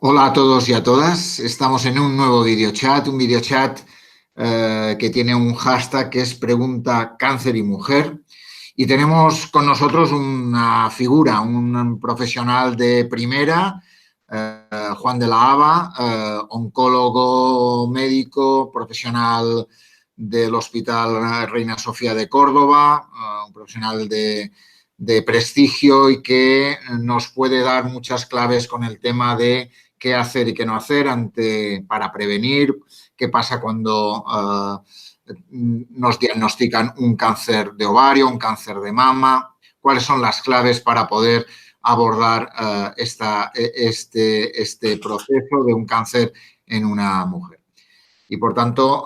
Hola a todos y a todas. Estamos en un nuevo videochat que tiene un hashtag que es Pregunta Cáncer y Mujer. Y tenemos con nosotros una figura, un profesional de primera, Juan de la Haba, oncólogo médico, profesional del Hospital Reina Sofía de Córdoba, un profesional de prestigio y que nos puede dar muchas claves con el tema de qué hacer y qué no hacer para prevenir, qué pasa cuando nos diagnostican un cáncer de ovario, un cáncer de mama, cuáles son las claves para poder abordar este proceso de un cáncer en una mujer. Y por tanto,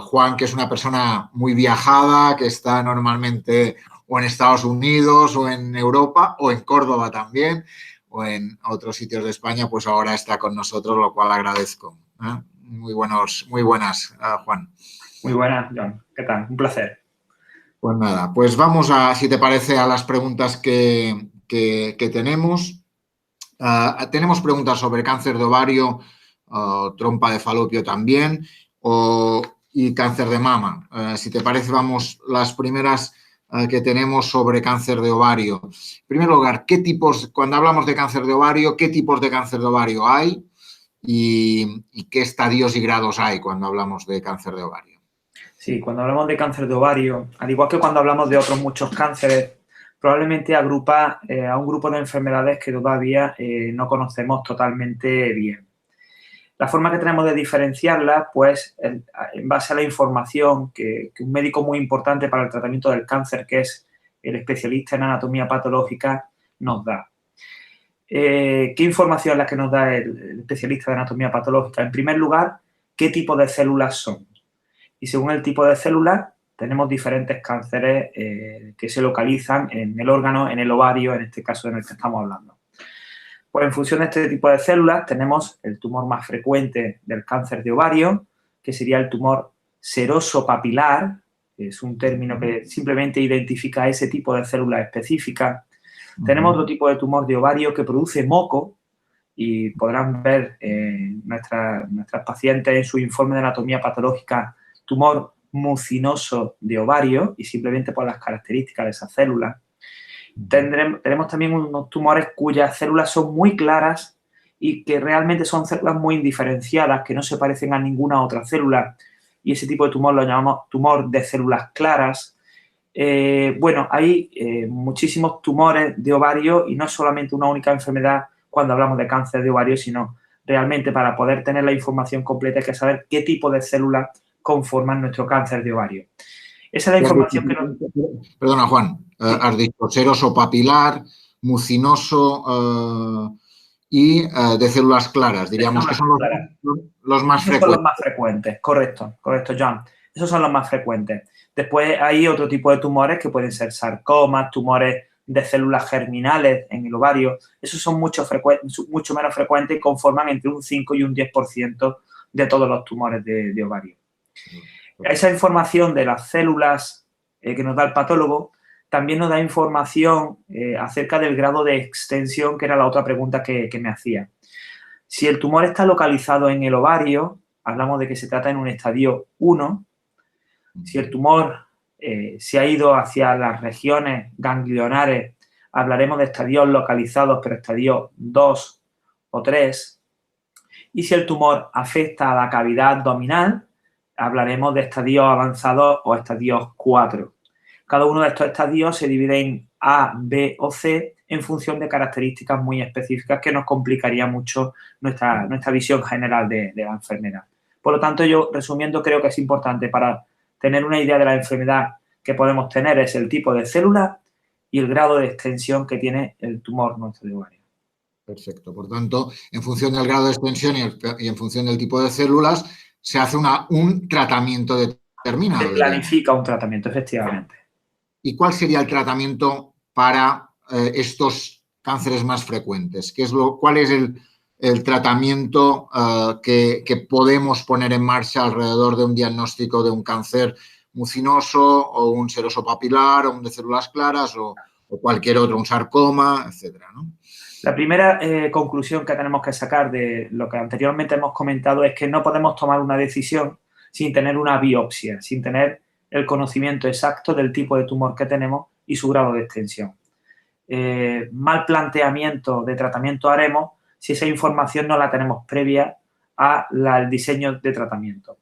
Juan, que es una persona muy viajada, que está normalmente o en Estados Unidos o en Europa o en Córdoba también, o en otros sitios de España, pues ahora está con nosotros, lo cual agradezco. Muy buenas, Juan. Muy buenas, John. ¿Qué tal? Un placer. Pues nada, pues vamos si te parece, a las preguntas que tenemos. Tenemos preguntas sobre cáncer de ovario, trompa de falopio también, y cáncer de mama. Si te parece, vamos las primeras que tenemos sobre cáncer de ovario. En primer lugar, cuando hablamos de cáncer de ovario, qué tipos de cáncer de ovario hay y qué estadios y grados hay cuando hablamos de cáncer de ovario? Sí, cuando hablamos de cáncer de ovario, al igual que cuando hablamos de otros muchos cánceres, probablemente agrupa a un grupo de enfermedades que todavía no conocemos totalmente bien. La forma que tenemos de diferenciarlas, pues, en base a la información que un médico muy importante para el tratamiento del cáncer, que es el especialista en anatomía patológica, nos da. ¿Qué información es la que nos da el especialista de anatomía patológica? En primer lugar, ¿qué tipo de células son? Y según el tipo de célula, tenemos diferentes cánceres que se localizan en el órgano, en el ovario, en este caso en el que estamos hablando. Pues en función de este tipo de células tenemos el tumor más frecuente del cáncer de ovario, que sería el tumor seroso papilar, que es un término que simplemente identifica ese tipo de célula específica. Tenemos otro tipo de tumor de ovario que produce moco, y podrán ver nuestras pacientes en su informe de anatomía patológica tumor mucinoso de ovario, y simplemente por las características de esa célula. Tenemos también unos tumores cuyas células son muy claras y que realmente son células muy indiferenciadas, que no se parecen a ninguna otra célula, y ese tipo de tumor lo llamamos tumor de células claras. Bueno, hay muchísimos tumores de ovario y no solamente una única enfermedad cuando hablamos de cáncer de ovario, sino realmente para poder tener la información completa hay que saber qué tipo de células conforman nuestro cáncer de ovario. Esa es la información que nos... Perdona, Juan, Sí. has dicho seroso papilar, mucinoso y de células claras, diríamos que son los más Esos frecuentes. son los más frecuentes, correcto, John. Esos son los más frecuentes. Después hay otro tipo de tumores que pueden ser sarcomas, tumores de células germinales en el ovario. Esos son mucho menos frecuentes y conforman entre un 5 y un 10% de todos los tumores de ovario. Esa información de las células que nos da el patólogo también nos da información acerca del grado de extensión, que era la otra pregunta que me hacía. Si el tumor está localizado en el ovario, hablamos de que se trata en un estadio 1. Si el tumor se ha ido hacia las regiones ganglionares, hablaremos de estadios localizados, pero estadios 2 o 3. Y si el tumor afecta a la cavidad abdominal, hablaremos de estadios avanzados o estadios 4. Cada uno de estos estadios se divide en A, B o C en función de características muy específicas que nos complicaría mucho nuestra visión general de la enfermedad. Por lo tanto, yo, resumiendo, creo que es importante para tener una idea de la enfermedad que podemos tener es el tipo de célula y el grado de extensión que tiene el tumor nuestro de ovario. Perfecto. Por tanto, en función del grado de extensión y en función del tipo de células, se hace un tratamiento determinado. Se planifica un tratamiento, efectivamente. ¿Y cuál sería el tratamiento para estos cánceres más frecuentes? ¿Cuál es el tratamiento que podemos poner en marcha alrededor de un diagnóstico de un cáncer mucinoso o un seroso papilar o un de células claras o o cualquier otro, un sarcoma, etcétera, ¿no? La primera conclusión que tenemos que sacar de lo que anteriormente hemos comentado es que no podemos tomar una decisión sin tener una biopsia, sin tener el conocimiento exacto del tipo de tumor que tenemos y su grado de extensión. Mal planteamiento de tratamiento haremos si esa información no la tenemos previa al diseño de tratamiento.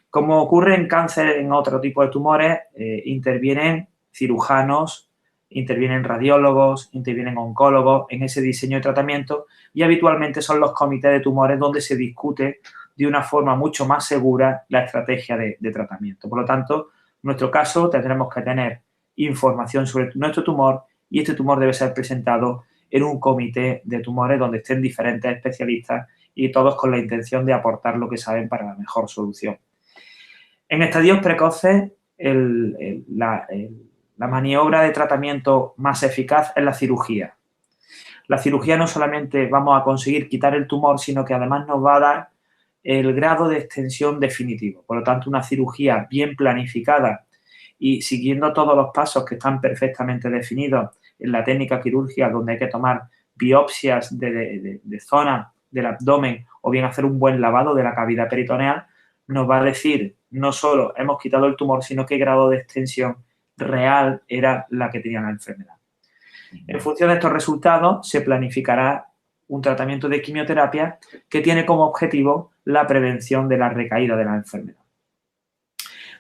Como ocurre en cáncer, en otro tipo de tumores, intervienen cirujanos, intervienen radiólogos, intervienen oncólogos en ese diseño de tratamiento y habitualmente son los comités de tumores donde se discute de una forma mucho más segura la estrategia de tratamiento. Por lo tanto, en nuestro caso tendremos que tener información sobre nuestro tumor y este tumor debe ser presentado en un comité de tumores donde estén diferentes especialistas y todos con la intención de aportar lo que saben para la mejor solución. En estadios precoces, la maniobra de tratamiento más eficaz es la cirugía. La cirugía no solamente vamos a conseguir quitar el tumor, sino que además nos va a dar el grado de extensión definitivo. Por lo tanto, una cirugía bien planificada y siguiendo todos los pasos que están perfectamente definidos en la técnica quirúrgica, donde hay que tomar biopsias de zona del abdomen o bien hacer un buen lavado de la cavidad peritoneal, nos va a decir no solo hemos quitado el tumor, sino qué grado de extensión real era la que tenía la enfermedad. En función de estos resultados, se planificará un tratamiento de quimioterapia que tiene como objetivo la prevención de la recaída de la enfermedad.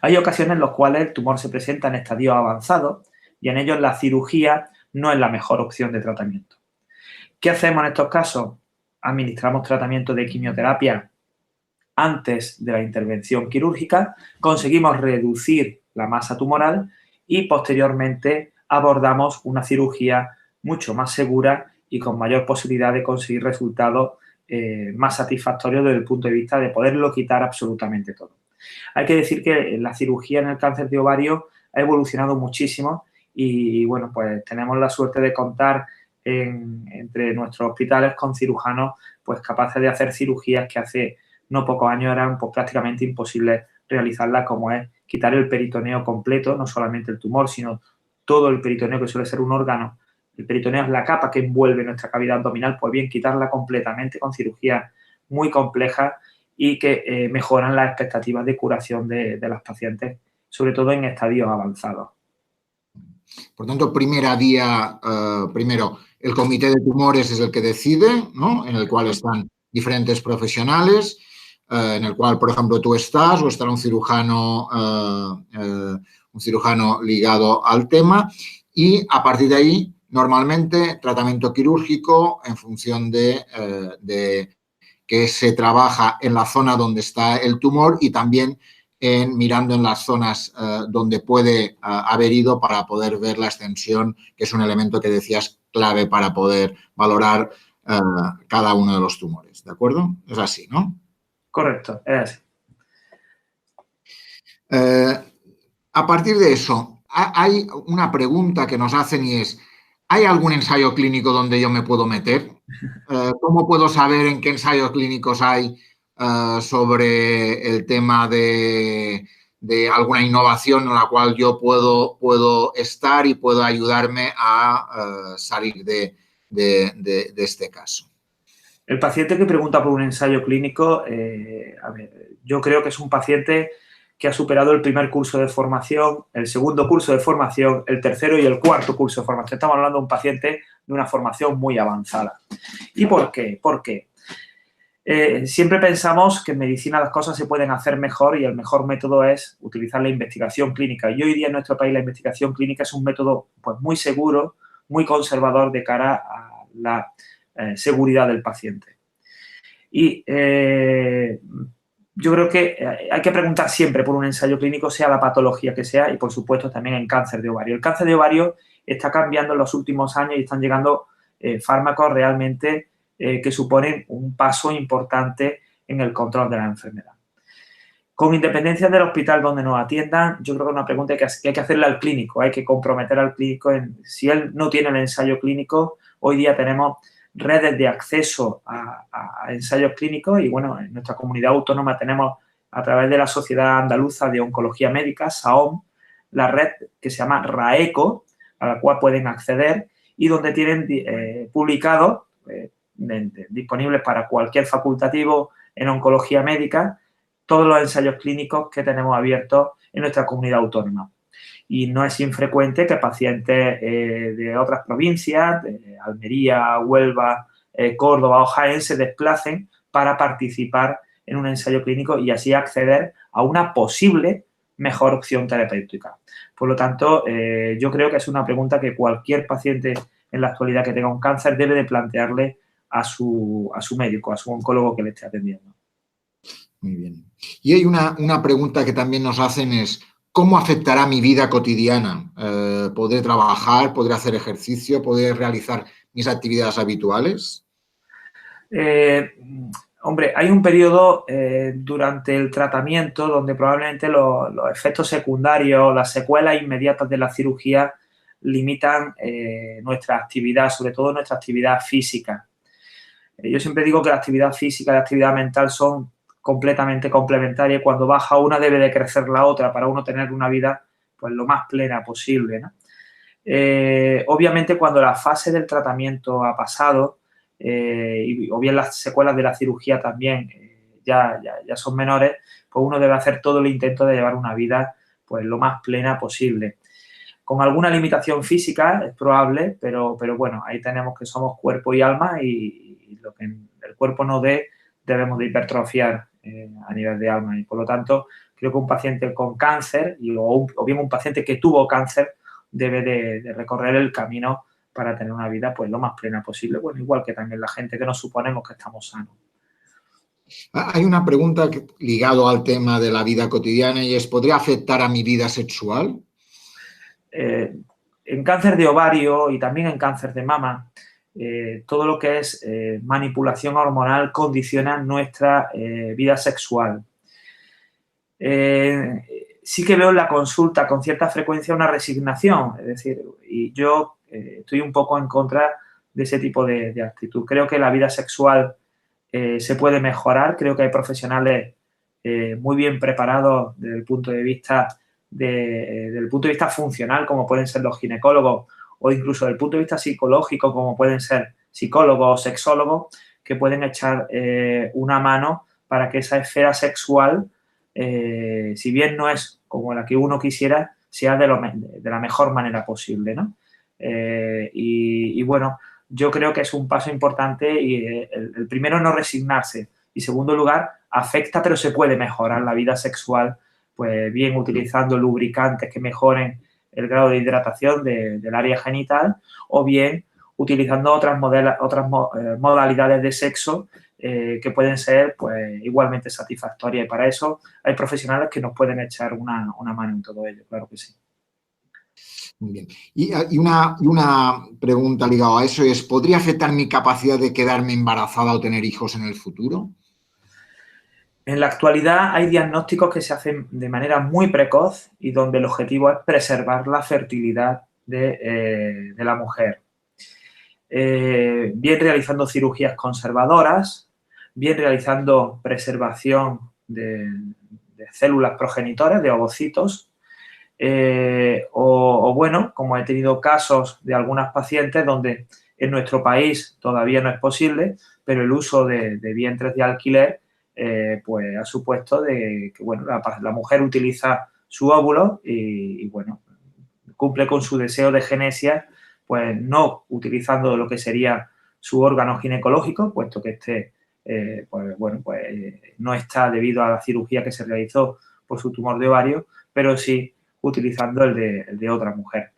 Hay ocasiones en las cuales el tumor se presenta en estadios avanzados y en ellos la cirugía no es la mejor opción de tratamiento. ¿Qué hacemos en estos casos? Administramos tratamiento de quimioterapia antes de la intervención quirúrgica, conseguimos reducir la masa tumoral y posteriormente abordamos una cirugía mucho más segura y con mayor posibilidad de conseguir resultados más satisfactorios desde el punto de vista de poderlo quitar absolutamente todo. Hay que decir que la cirugía en el cáncer de ovario ha evolucionado muchísimo y bueno, pues tenemos la suerte de contar entre nuestros hospitales con cirujanos pues capaces de hacer cirugías que hace no pocos años eran pues, prácticamente imposibles realizarlas, como es quitar el peritoneo completo, no solamente el tumor, sino todo el peritoneo, que suele ser un órgano. El peritoneo es la capa que envuelve nuestra cavidad abdominal, pues bien, quitarla completamente con cirugías muy complejas y que mejoran las expectativas de curación de las pacientes, sobre todo en estadios avanzados. Por tanto, primero, el comité de tumores es el que decide, ¿no? En el cual están diferentes profesionales, en el cual, por ejemplo, tú estás o estará un cirujano ligado al tema y a partir de ahí, normalmente, tratamiento quirúrgico en función de que se trabaja en la zona donde está el tumor y también mirando en las zonas donde puede haber ido para poder ver la extensión, que es un elemento que decías clave para poder valorar cada uno de los tumores. ¿De acuerdo? Es así, ¿no? Correcto, es así. A partir de eso, hay una pregunta que nos hacen y es, ¿hay algún ensayo clínico donde yo me puedo meter? ¿Cómo puedo saber en qué ensayos clínicos hay sobre el tema de alguna innovación en la cual yo puedo estar y puedo ayudarme a salir de este caso? El paciente que pregunta por un ensayo clínico, yo creo que es un paciente que ha superado el primer curso de formación, el segundo curso de formación, el tercero y el cuarto curso de formación. Estamos hablando de un paciente de una formación muy avanzada. ¿Y por qué? ¿Por qué? Siempre pensamos que en medicina las cosas se pueden hacer mejor y el mejor método es utilizar la investigación clínica. Y hoy día en nuestro país la investigación clínica es un método pues, muy seguro, muy conservador de cara a la seguridad del paciente. Y yo creo que hay que preguntar siempre por un ensayo clínico, sea la patología que sea, y por supuesto también en cáncer de ovario. El cáncer de ovario está cambiando en los últimos años y están llegando fármacos realmente que suponen un paso importante en el control de la enfermedad. Con independencia del hospital donde nos atiendan, yo creo que es una pregunta que hay que hacerle al clínico, hay que comprometer al clínico si él no tiene el ensayo clínico. Hoy día tenemos redes de acceso a ensayos clínicos y, bueno, en nuestra comunidad autónoma tenemos a través de la Sociedad Andaluza de Oncología Médica, SAOM, la red que se llama RAECO, a la cual pueden acceder y donde tienen publicados, disponibles para cualquier facultativo en oncología médica, todos los ensayos clínicos que tenemos abiertos en nuestra comunidad autónoma. Y no es infrecuente que pacientes de otras provincias, de Almería, Huelva, Córdoba o Jaén, se desplacen para participar en un ensayo clínico y así acceder a una posible mejor opción terapéutica. Por lo tanto, yo creo que es una pregunta que cualquier paciente en la actualidad que tenga un cáncer debe de plantearle a su médico, a su oncólogo que le esté atendiendo. Muy bien. Y hay una pregunta que también nos hacen es, ¿cómo afectará mi vida cotidiana? ¿Podré trabajar? ¿Podré hacer ejercicio? ¿Podré realizar mis actividades habituales? Hombre, hay un periodo durante el tratamiento donde probablemente los efectos secundarios, las secuelas inmediatas de la cirugía limitan nuestra actividad, sobre todo nuestra actividad física. Yo siempre digo que la actividad física y la actividad mental son completamente complementarias y cuando baja una debe de crecer la otra para uno tener una vida pues lo más plena posible, ¿no? Obviamente cuando la fase del tratamiento ha pasado o bien las secuelas de la cirugía también ya son menores, pues uno debe hacer todo el intento de llevar una vida pues lo más plena posible. Con alguna limitación física es probable, pero bueno, ahí tenemos que somos cuerpo y alma y lo que el cuerpo no dé debemos de hipertrofiar a nivel de alma y por lo tanto creo que un paciente con cáncer o bien un paciente que tuvo cáncer debe de recorrer el camino para tener una vida pues lo más plena posible, bueno, igual que también la gente que nos suponemos que estamos sanos. Hay una pregunta ligada al tema de la vida cotidiana y es, ¿podría afectar a mi vida sexual? En cáncer de ovario y también en cáncer de mama, todo lo que es manipulación hormonal condiciona nuestra vida sexual. Sí que veo en la consulta con cierta frecuencia una resignación, es decir, y yo estoy un poco en contra de ese tipo de actitud. Creo que la vida sexual se puede mejorar, creo que hay profesionales muy bien preparados desde el punto de vista funcional, como pueden ser los ginecólogos, o incluso desde el punto de vista psicológico, como pueden ser psicólogos o sexólogos, que pueden echar una mano para que esa esfera sexual, si bien no es como la que uno quisiera, sea de la mejor manera posible, ¿no? Y bueno, yo creo que es un paso importante y el primero no resignarse y segundo lugar afecta pero se puede mejorar la vida sexual pues bien utilizando lubricantes que mejoren el grado de hidratación del área genital o bien utilizando otras modalidades de sexo que pueden ser pues igualmente satisfactorias y para eso hay profesionales que nos pueden echar una mano en todo ello, claro que sí. Muy bien. Y una pregunta ligada a eso es, ¿podría afectar mi capacidad de quedarme embarazada o tener hijos en el futuro? En la actualidad hay diagnósticos que se hacen de manera muy precoz y donde el objetivo es preservar la fertilidad de la mujer. Bien realizando cirugías conservadoras, bien realizando preservación de células progenitoras, de ovocitos, o bueno, como he tenido casos de algunas pacientes donde en nuestro país todavía no es posible, pero el uso de vientres de alquiler pues ha supuesto de que bueno, la mujer utiliza su óvulo y bueno, cumple con su deseo de genesia, pues no utilizando lo que sería su órgano ginecológico, puesto que este no está debido a la cirugía que se realizó por su tumor de ovario, pero sí utilizando el de otra mujer.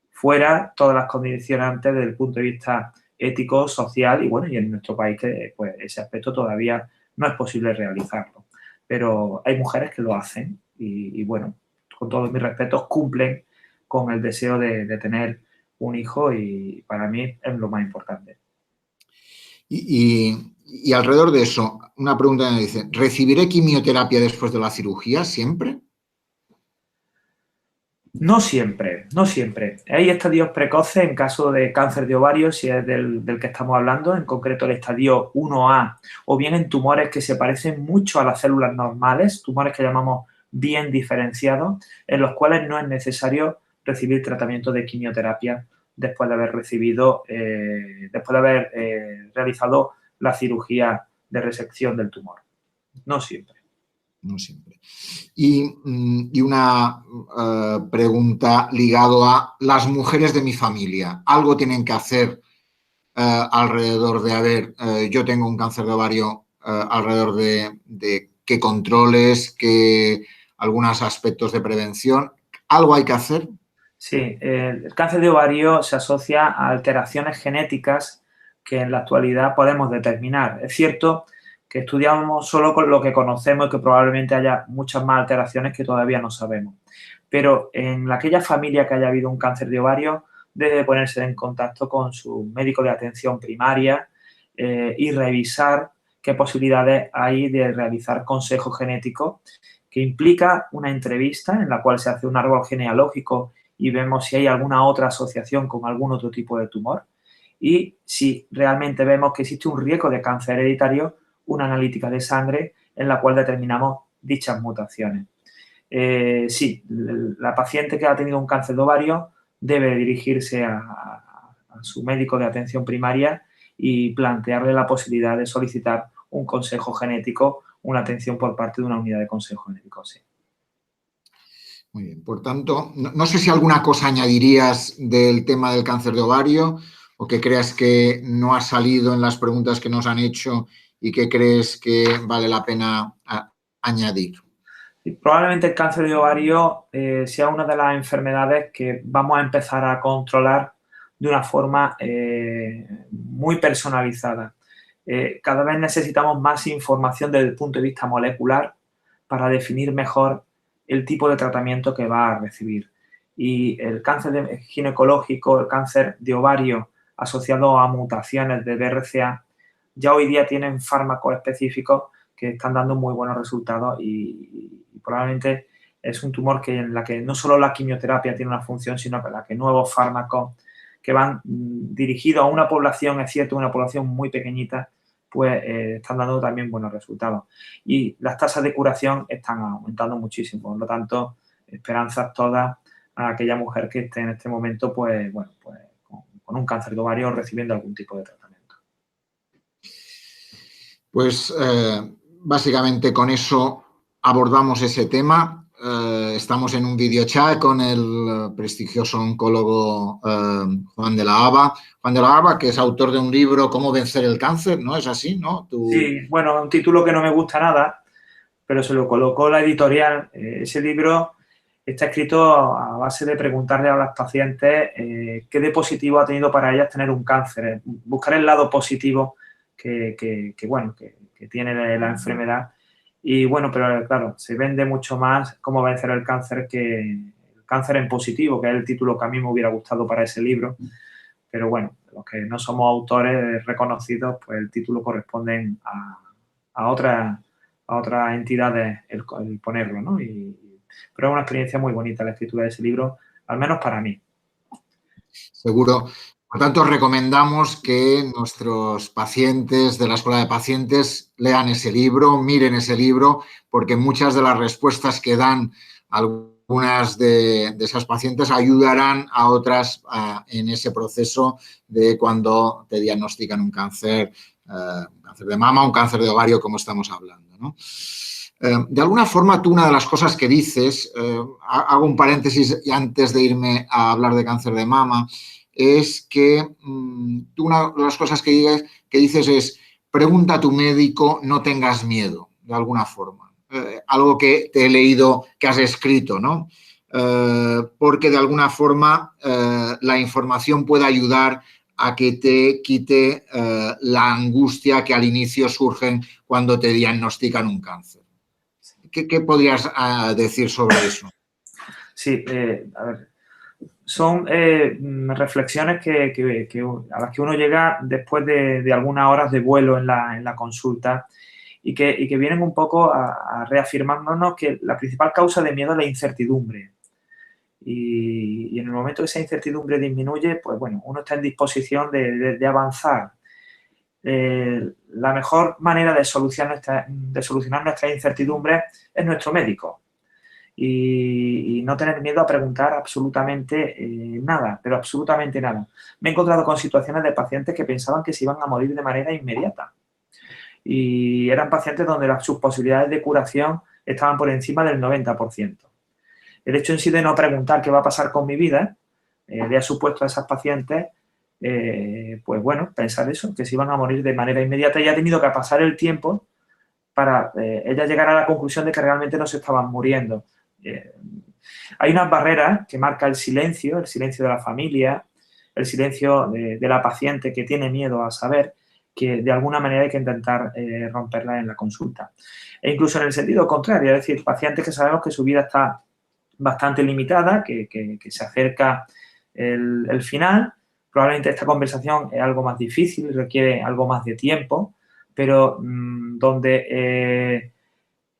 Fuera todas las condicionantes desde el punto de vista ético, social y bueno, y en nuestro país que pues ese aspecto todavía no es posible realizarlo. Pero hay mujeres que lo hacen y bueno, con todos mis respetos, cumplen con el deseo de tener un hijo y para mí es lo más importante. Y alrededor de eso, una pregunta que me dice, ¿recibiré quimioterapia después de la cirugía siempre? No siempre, no siempre. Hay estadios precoces en caso de cáncer de ovario, si es del que estamos hablando, en concreto el estadio 1A, o bien en tumores que se parecen mucho a las células normales, tumores que llamamos bien diferenciados, en los cuales no es necesario recibir tratamiento de quimioterapia después de haber recibido, realizado la cirugía de resección del tumor. No siempre. No siempre. Y una pregunta ligado a las mujeres de mi familia. ¿Algo tienen que hacer alrededor de, a ver, yo tengo un cáncer de ovario, alrededor de qué controles, qué algunos aspectos de prevención? ¿Algo hay que hacer? Sí, el cáncer de ovario se asocia a alteraciones genéticas que en la actualidad podemos determinar. Es cierto que estudiamos solo con lo que conocemos y que probablemente haya muchas más alteraciones que todavía no sabemos. Pero en aquella familia que haya habido un cáncer de ovario, debe ponerse en contacto con su médico de atención primaria y revisar qué posibilidades hay de realizar consejo genético, que implica una entrevista en la cual se hace un árbol genealógico y vemos si hay alguna otra asociación con algún otro tipo de tumor. Y si realmente vemos que existe un riesgo de cáncer hereditario, una analítica de sangre en la cual determinamos dichas mutaciones. Sí, la paciente que ha tenido un cáncer de ovario debe dirigirse a su médico de atención primaria y plantearle la posibilidad de solicitar un consejo genético, una atención por parte de una unidad de consejo genético, sí. Muy bien, por tanto, no sé si alguna cosa añadirías del tema del cáncer de ovario o que creas que no ha salido en las preguntas que nos han hecho y que crees que vale la pena añadir. Y probablemente el cáncer de ovario sea una de las enfermedades que vamos a empezar a controlar de una forma muy personalizada. Cada vez necesitamos más información desde el punto de vista molecular para definir mejor el tipo de tratamiento que va a recibir. Y el cáncer ginecológico, el cáncer de ovario asociado a mutaciones de BRCA, ya hoy día tienen fármacos específicos que están dando muy buenos resultados y probablemente es un tumor en la que no solo la quimioterapia tiene una función, sino que la que nuevos fármacos que van dirigidos a una población, es cierto, una población muy pequeñita, pues están dando también buenos resultados. Y las tasas de curación están aumentando muchísimo, por lo tanto, esperanzas todas a aquella mujer que esté en este momento, pues, bueno, pues con un cáncer de ovario recibiendo algún tipo de tratamiento. Pues básicamente con eso abordamos ese tema. Estamos en un videochat con el prestigioso oncólogo Juan de la Haba. Juan de la Haba, que es autor de un libro, Cómo vencer el cáncer, ¿no? Es así, ¿no? Sí, bueno, un título que no me gusta nada, pero se lo colocó la editorial. Ese libro está escrito a base de preguntarle a las pacientes qué de positivo ha tenido para ellas tener un cáncer, buscar el lado positivo que tiene la enfermedad. Y bueno, pero claro, se vende mucho más cómo vencer el cáncer que el cáncer en positivo, que es el título que a mí me hubiera gustado para ese libro. Pero bueno, los que no somos autores reconocidos, pues el título corresponde a otras entidades el ponerlo, ¿no? Pero es una experiencia muy bonita la escritura de ese libro, al menos para mí. Seguro. Por tanto, recomendamos que nuestros pacientes de la Escuela de Pacientes lean ese libro, miren ese libro, porque muchas de las respuestas que dan algunas de esas pacientes ayudarán a otras en ese proceso de cuando te diagnostican un cáncer de mama o un cáncer de ovario, como estamos hablando, ¿no? De alguna forma, tú una de las cosas que dices, hago un paréntesis antes de irme a hablar de cáncer de mama, es que tú una de las cosas que dices es pregunta a tu médico, no tengas miedo, de alguna forma. Algo que te he leído que has escrito, ¿no? Porque de alguna forma la información puede ayudar a que te quite la angustia que al inicio surgen cuando te diagnostican un cáncer. ¿Qué podrías decir sobre eso? Sí, a ver, son reflexiones a las que uno llega después de algunas horas de vuelo en la consulta y que vienen un poco a reafirmarnos que la principal causa de miedo es la incertidumbre. Y en el momento que esa incertidumbre disminuye, pues bueno, uno está en disposición de avanzar. La mejor manera de solucionar nuestra incertidumbre es nuestro médico. y no tener miedo a preguntar absolutamente nada, pero absolutamente nada. Me he encontrado con situaciones de pacientes que pensaban que se iban a morir de manera inmediata y eran pacientes donde sus posibilidades de curación estaban por encima del 90%. El hecho en sí de no preguntar qué va a pasar con mi vida le ha supuesto a esas pacientes, pues bueno, pensar eso, que se iban a morir de manera inmediata y ha tenido que pasar el tiempo para ellas llegar a la conclusión de que realmente no se estaban muriendo. Hay unas barreras que marca el silencio de la familia, el silencio de la paciente que tiene miedo a saber, que de alguna manera hay que intentar romperla en la consulta. E incluso en el sentido contrario, es decir, pacientes que sabemos que su vida está bastante limitada, que se acerca el final. Probablemente esta conversación es algo más difícil y requiere algo más de tiempo, pero donde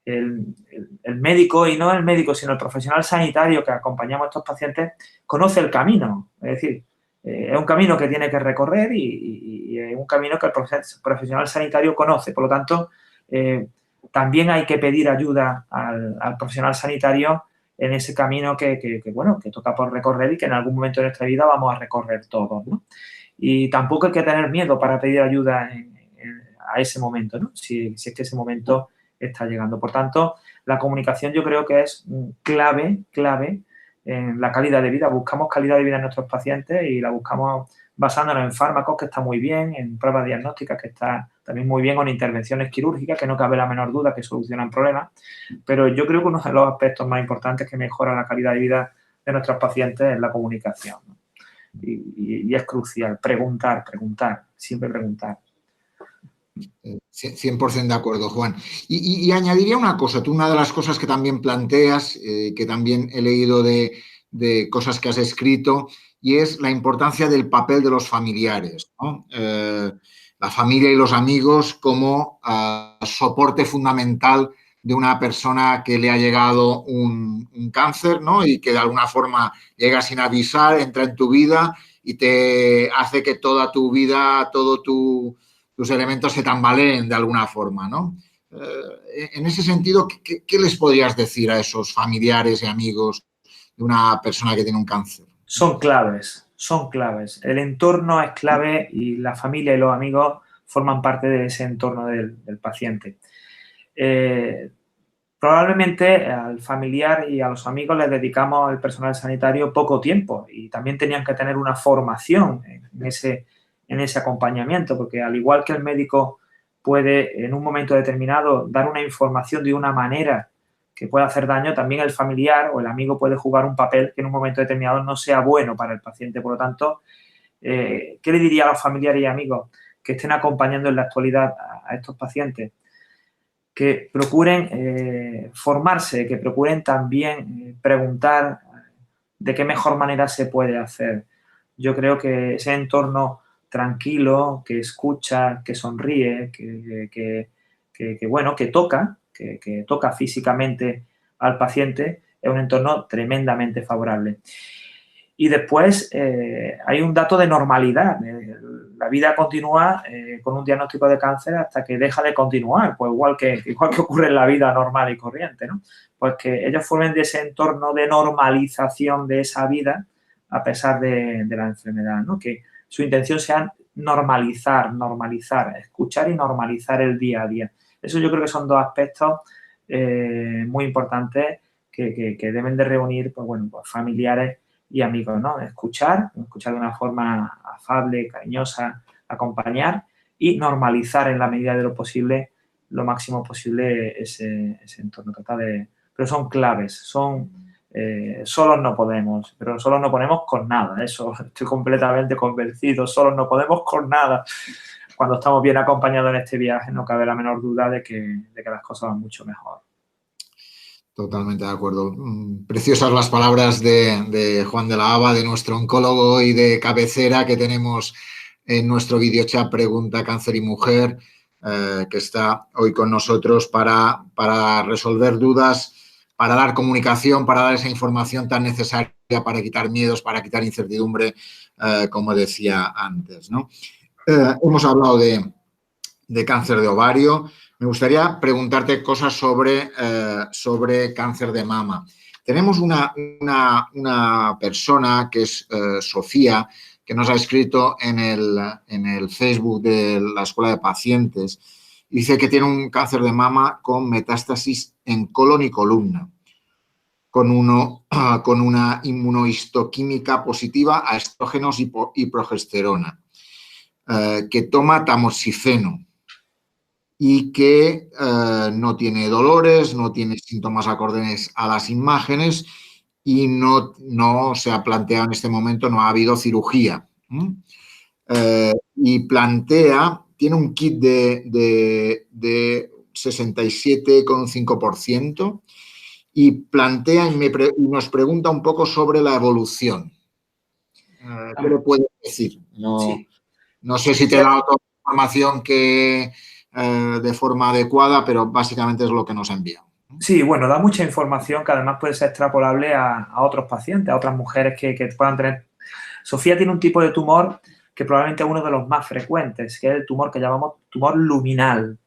el médico, y no el médico, sino el profesional sanitario que acompañamos a estos pacientes, conoce el camino. Es decir, es un camino que tiene que recorrer y es un camino que el profesional sanitario conoce. Por lo tanto, también hay que pedir ayuda al profesional sanitario en ese camino que toca por recorrer y que en algún momento de nuestra vida vamos a recorrer todos, ¿no? Y tampoco hay que tener miedo para pedir ayuda a ese momento, ¿no? Si es que ese momento está llegando. Por tanto, la comunicación yo creo que es clave en la calidad de vida. Buscamos calidad de vida en nuestros pacientes y la buscamos basándonos en fármacos, que está muy bien, en pruebas diagnósticas, que está también muy bien, o en intervenciones quirúrgicas, que no cabe la menor duda que solucionan problemas. Pero yo creo que uno de los aspectos más importantes que mejora la calidad de vida de nuestros pacientes es la comunicación, ¿no? Y es crucial preguntar, siempre preguntar. 100% de acuerdo, Juan. Y añadiría una cosa, tú una de las cosas que también planteas, que también he leído de cosas que has escrito, y es la importancia del papel de los familiares, ¿no? La familia y los amigos como soporte fundamental de una persona que le ha llegado un cáncer, ¿no? Y que de alguna forma llega sin avisar, entra en tu vida y te hace que toda tu vida, tus elementos se tambaleen de alguna forma, ¿no? En ese sentido, ¿qué les podrías decir a esos familiares y amigos de una persona que tiene un cáncer? Son claves. El entorno es clave y la familia y los amigos forman parte de ese entorno del paciente. Probablemente al familiar y a los amigos les dedicamos al personal sanitario poco tiempo y también tenían que tener una formación en ese acompañamiento, porque al igual que el médico puede en un momento determinado dar una información de una manera que pueda hacer daño, también el familiar o el amigo puede jugar un papel que en un momento determinado no sea bueno para el paciente. Por lo tanto, ¿qué le diría a los familiares y amigos que estén acompañando en la actualidad a estos pacientes? Que procuren formarse, que procuren también preguntar de qué mejor manera se puede hacer. Yo creo que ese entorno tranquilo, que escucha, que sonríe, que toca físicamente al paciente, es un entorno tremendamente favorable. Y después hay un dato de normalidad. La vida continúa con un diagnóstico de cáncer hasta que deja de continuar, pues igual que ocurre en la vida normal y corriente, ¿no? Pues que ellos formen de ese entorno de normalización de esa vida a pesar de la enfermedad, ¿no? Que su intención sea normalizar, escuchar y normalizar el día a día. Eso yo creo que son dos aspectos muy importantes que deben de reunir, pues bueno, pues familiares y amigos, ¿no? Escuchar de una forma afable, cariñosa, acompañar y normalizar en la medida de lo posible, lo máximo posible ese entorno. Pero son claves, solos no podemos, pero solos no podemos con nada, eso estoy completamente convencido, solos no podemos con nada. Cuando estamos bien acompañados en este viaje no cabe la menor duda de que las cosas van mucho mejor. Totalmente de acuerdo. Preciosas las palabras de Juan de la Haba, de nuestro oncólogo y de cabecera que tenemos en nuestro videochat Pregunta Cáncer y Mujer, que está hoy con nosotros para resolver dudas, para dar comunicación, para dar esa información tan necesaria para quitar miedos, para quitar incertidumbre, como decía antes, ¿no? Hemos hablado de cáncer de ovario. Me gustaría preguntarte cosas sobre cáncer de mama. Tenemos una persona que es Sofía, que nos ha escrito en el Facebook de la Escuela de Pacientes. Dice que tiene un cáncer de mama con metástasis en colon y columna, con una inmunohistoquímica positiva a estrógenos y progesterona, que toma tamoxifeno y que no tiene dolores, no tiene síntomas acordes a las imágenes y no se ha planteado en este momento, no ha habido cirugía. Y tiene un kit de 67,5% y plantea y nos pregunta un poco sobre la evolución. ¿Qué le puedes decir? No sé si te he dado toda la información de forma adecuada, pero básicamente es lo que nos ha enviado. Sí, bueno, da mucha información que además puede ser extrapolable a otros pacientes, a otras mujeres que puedan tener. Sofía tiene un tipo de tumor que probablemente es uno de los más frecuentes, que es el tumor que llamamos tumor luminal.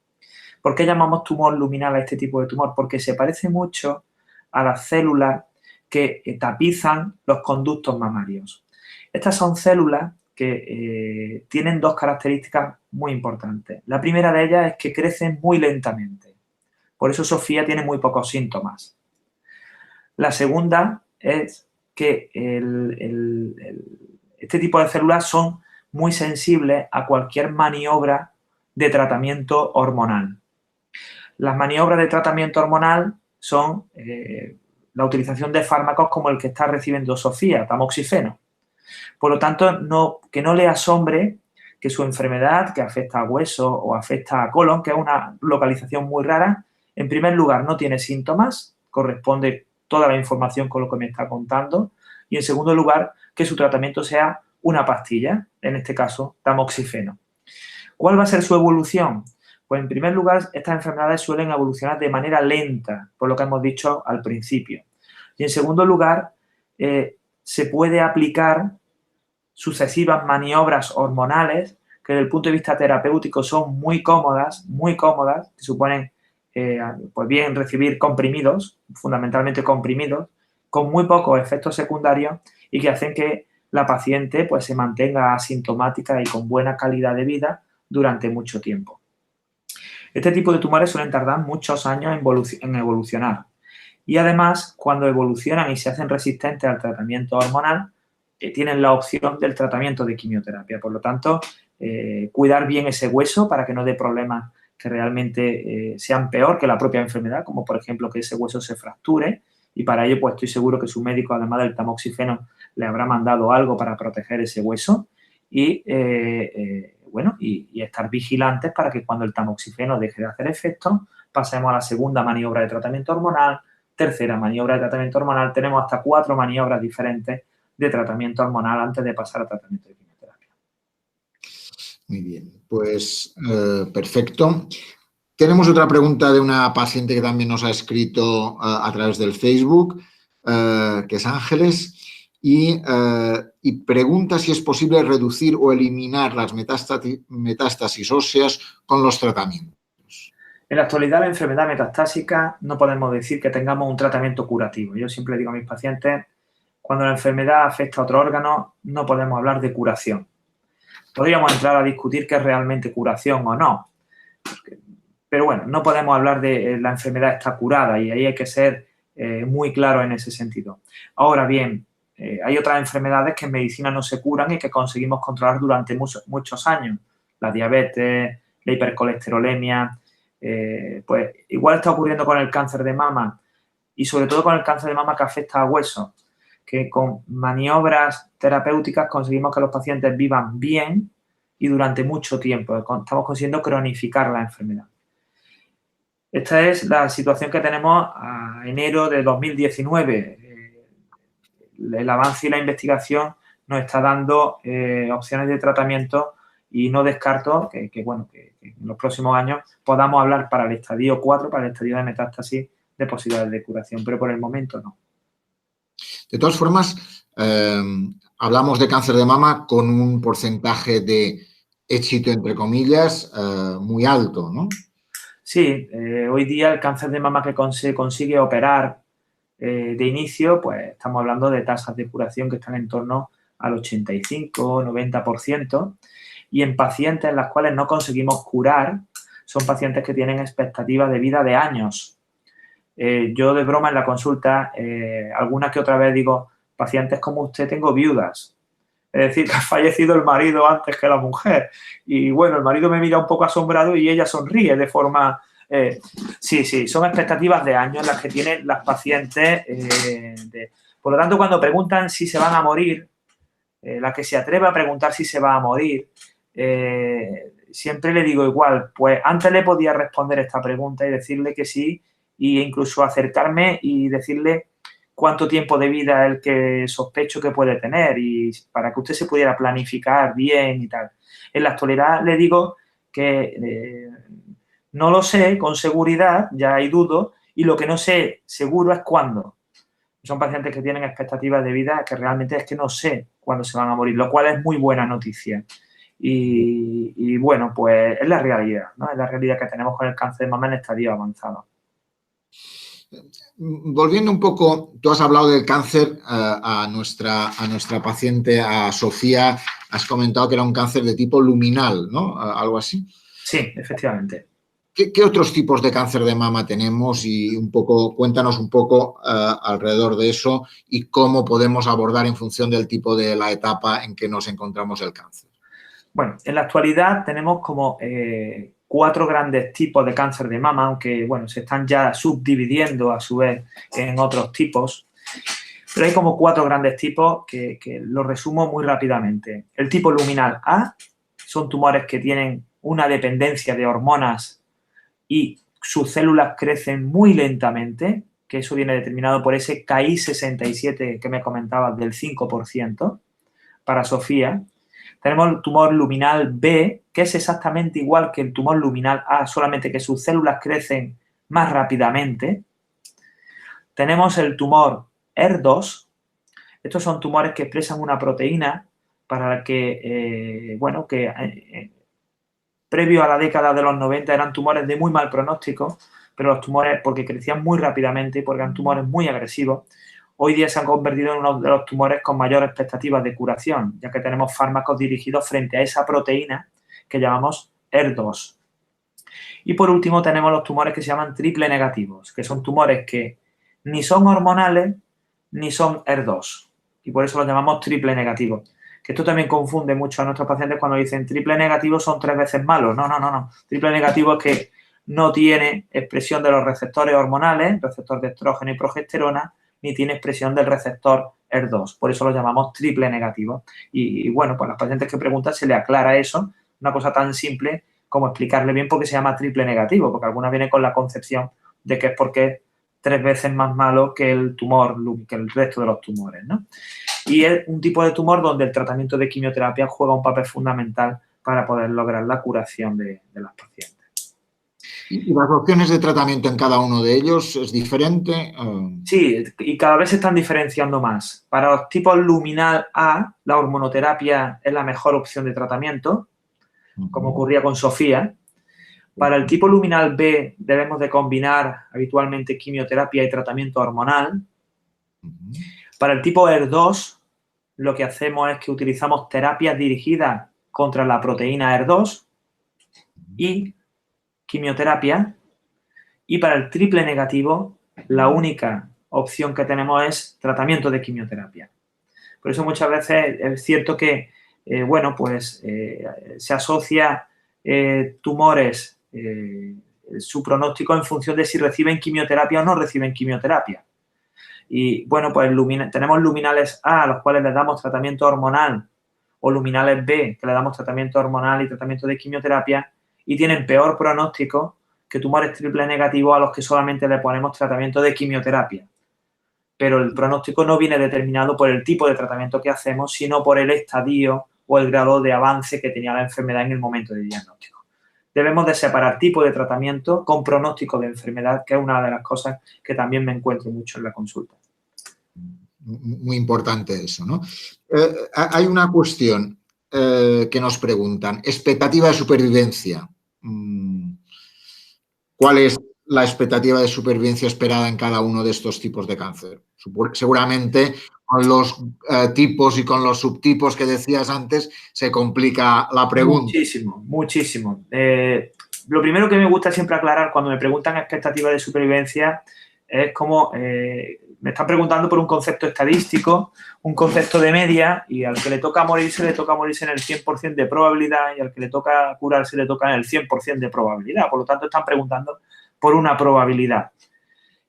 ¿Por qué llamamos tumor luminal a este tipo de tumor? Porque se parece mucho a las células que tapizan los conductos mamarios. Estas son células que tienen dos características muy importantes. La primera de ellas es que crecen muy lentamente. Por eso Sofía tiene muy pocos síntomas. La segunda es que este tipo de células son muy sensibles a cualquier maniobra de tratamiento hormonal. Las maniobras de tratamiento hormonal son la utilización de fármacos como el que está recibiendo Sofía, tamoxifeno. Por lo tanto, que no le asombre que su enfermedad, que afecta a hueso o afecta a colon, que es una localización muy rara, en primer lugar no tiene síntomas, corresponde toda la información con lo que me está contando, y en segundo lugar que su tratamiento sea una pastilla, en este caso tamoxifeno. ¿Cuál va a ser su evolución? Pues en primer lugar estas enfermedades suelen evolucionar de manera lenta, por lo que hemos dicho al principio. Y en segundo lugar se puede aplicar sucesivas maniobras hormonales que desde el punto de vista terapéutico son muy cómodas, que suponen pues bien recibir comprimidos, fundamentalmente comprimidos, con muy pocos efectos secundarios y que hacen que la paciente pues se mantenga asintomática y con buena calidad de vida durante mucho tiempo. Este tipo de tumores suelen tardar muchos años en evolucionar y además cuando evolucionan y se hacen resistentes al tratamiento hormonal tienen la opción del tratamiento de quimioterapia. Por lo tanto, cuidar bien ese hueso para que no dé problemas que realmente sean peor que la propia enfermedad, como por ejemplo que ese hueso se fracture, y para ello pues estoy seguro que su médico, además del tamoxifeno, le habrá mandado algo para proteger ese hueso y, y estar vigilantes para que cuando el tamoxifeno deje de hacer efecto, pasemos a la segunda maniobra de tratamiento hormonal, tercera maniobra de tratamiento hormonal, tenemos hasta 4 maniobras diferentes de tratamiento hormonal antes de pasar a tratamiento de quimioterapia. Muy bien, pues perfecto. Tenemos otra pregunta de una paciente que también nos ha escrito a través del Facebook, que es Ángeles, y pregunta si es posible reducir o eliminar las metástasis óseas con los tratamientos. En la actualidad, la enfermedad metastásica no podemos decir que tengamos un tratamiento curativo. Yo siempre digo a mis pacientes, cuando la enfermedad afecta a otro órgano, no podemos hablar de curación. Podríamos entrar a discutir qué es realmente curación o no. Pero bueno, no podemos hablar de la enfermedad está curada y ahí hay que ser muy claro en ese sentido. Ahora bien, hay otras enfermedades que en medicina no se curan y que conseguimos controlar durante muchos años. La diabetes, la hipercolesterolemia, pues igual está ocurriendo con el cáncer de mama y sobre todo con el cáncer de mama que afecta a huesos, que con maniobras terapéuticas conseguimos que los pacientes vivan bien y durante mucho tiempo. Estamos consiguiendo cronificar la enfermedad. Esta es la situación que tenemos a enero de 2019. El avance y la investigación nos está dando opciones de tratamiento y no descarto que en los próximos años podamos hablar para el estadio 4, para el estadio de metástasis, de posibilidades de curación, pero por el momento no. De todas formas, hablamos de cáncer de mama con un porcentaje de éxito, entre comillas, muy alto, ¿no? Sí, hoy día el cáncer de mama que se consigue operar de inicio, pues estamos hablando de tasas de curación que están en torno al 85-90%, y en pacientes en las cuales no conseguimos curar, son pacientes que tienen expectativas de vida de años. Yo de broma en la consulta, alguna que otra vez digo, pacientes como usted tengo viudas. Es decir, que ha fallecido el marido antes que la mujer. Y bueno, el marido me mira un poco asombrado y ella sonríe de forma... sí, son expectativas de años las que tienen las pacientes. Por lo tanto, cuando preguntan si se van a morir, la que se atreve a preguntar si se va a morir, siempre le digo igual, pues antes le podía responder esta pregunta y decirle que sí, e incluso acercarme y decirle cuánto tiempo de vida es el que sospecho que puede tener, y para que usted se pudiera planificar bien y tal. En la actualidad le digo que no lo sé con seguridad, ya hay dudo, y lo que no sé seguro es cuándo. Son pacientes que tienen expectativas de vida que realmente es que no sé cuándo se van a morir, lo cual es muy buena noticia. Y bueno, pues es la realidad, ¿no? Es la realidad que tenemos con el cáncer de mama en estadio avanzado. Volviendo un poco, tú has hablado del cáncer a nuestra paciente, a Sofía, has comentado que era un cáncer de tipo luminal, ¿no? Algo así. Sí, efectivamente. ¿Qué otros tipos de cáncer de mama tenemos? Y cuéntanos un poco alrededor de eso y cómo podemos abordar en función del tipo de la etapa en que nos encontramos el cáncer. Bueno, en la actualidad tenemos como 4 grandes tipos de cáncer de mama, aunque, bueno, se están ya subdividiendo a su vez en otros tipos. Pero hay como 4 grandes tipos que los resumo muy rápidamente. El tipo luminal A son tumores que tienen una dependencia de hormonas y sus células crecen muy lentamente, que eso viene determinado por ese Ki-67 que me comentabas del 5% para Sofía. Tenemos el tumor luminal B, que es exactamente igual que el tumor luminal A, solamente que sus células crecen más rápidamente. Tenemos el tumor ER2. Estos son tumores que expresan una proteína para que, previo a la década de los 90 eran tumores de muy mal pronóstico, pero los tumores, porque crecían muy rápidamente y porque eran tumores muy agresivos, hoy día se han convertido en uno de los tumores con mayor expectativa de curación, ya que tenemos fármacos dirigidos frente a esa proteína que llamamos ER2. Y por último tenemos los tumores que se llaman triple negativos, que son tumores que ni son hormonales ni son ER2. Y por eso los llamamos triple negativos. Que esto también confunde mucho a nuestros pacientes cuando dicen triple negativo son 3 veces malos. No. Triple negativo es que no tiene expresión de los receptores hormonales, receptor de estrógeno y progesterona, ni tiene expresión del receptor ER2. Por eso lo llamamos triple negativo. Y bueno, pues a los pacientes que preguntan se le aclara eso, una cosa tan simple como explicarle bien por qué se llama triple negativo, porque algunas vienen con la concepción de que es porque es 3 veces más malo que el tumor, que el resto de los tumores, ¿no? Y es un tipo de tumor donde el tratamiento de quimioterapia juega un papel fundamental para poder lograr la curación de las pacientes. ¿Y las opciones de tratamiento en cada uno de ellos es diferente? Sí, y cada vez se están diferenciando más. Para los tipos luminal A, la hormonoterapia es la mejor opción de tratamiento, como ocurría con Sofía. Para el tipo luminal B debemos de combinar habitualmente quimioterapia y tratamiento hormonal. Para el tipo ER2, lo que hacemos es que utilizamos terapias dirigidas contra la proteína ER2 y quimioterapia. Y para el triple negativo, la única opción que tenemos es tratamiento de quimioterapia. Por eso muchas veces es cierto que, se asocia tumores, su pronóstico en función de si reciben quimioterapia o no reciben quimioterapia. Y bueno, pues tenemos luminales A, a los cuales les damos tratamiento hormonal, o luminales B, que le damos tratamiento hormonal y tratamiento de quimioterapia, y tienen peor pronóstico que tumores triple negativos a los que solamente le ponemos tratamiento de quimioterapia. Pero el pronóstico no viene determinado por el tipo de tratamiento que hacemos, sino por el estadio o el grado de avance que tenía la enfermedad en el momento de diagnóstico. Debemos de separar tipo de tratamiento con pronóstico de enfermedad, que es una de las cosas que también me encuentro mucho en la consulta. Muy importante eso, ¿no? Hay una cuestión que nos preguntan. Expectativa de supervivencia. ¿Cuál es la expectativa de supervivencia esperada en cada uno de estos tipos de cáncer? Seguramente con los tipos y con los subtipos que decías antes se complica la pregunta. Muchísimo, muchísimo. Lo primero que me gusta siempre aclarar cuando me preguntan expectativa de supervivencia es como me están preguntando por un concepto estadístico, un concepto de media, y al que le toca morirse en el 100% de probabilidad, y al que le toca curarse le toca en el 100% de probabilidad. Por lo tanto, están preguntando por una probabilidad.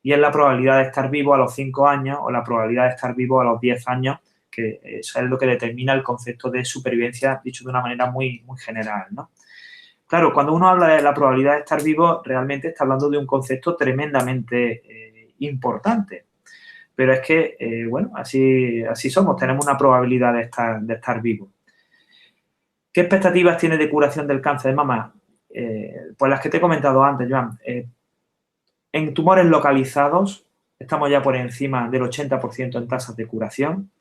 Y es la probabilidad de estar vivo a los 5 años o la probabilidad de estar vivo a los 10 años, que eso es lo que determina el concepto de supervivencia, dicho de una manera muy, muy general, ¿no? Claro, cuando uno habla de la probabilidad de estar vivo, realmente está hablando de un concepto tremendamente importante. Pero es que, bueno, así somos, tenemos una probabilidad de estar vivo. ¿Qué expectativas tiene de curación del cáncer de mama? Pues las que te he comentado antes, Joan. En tumores localizados estamos ya por encima del 80% en tasas de curación,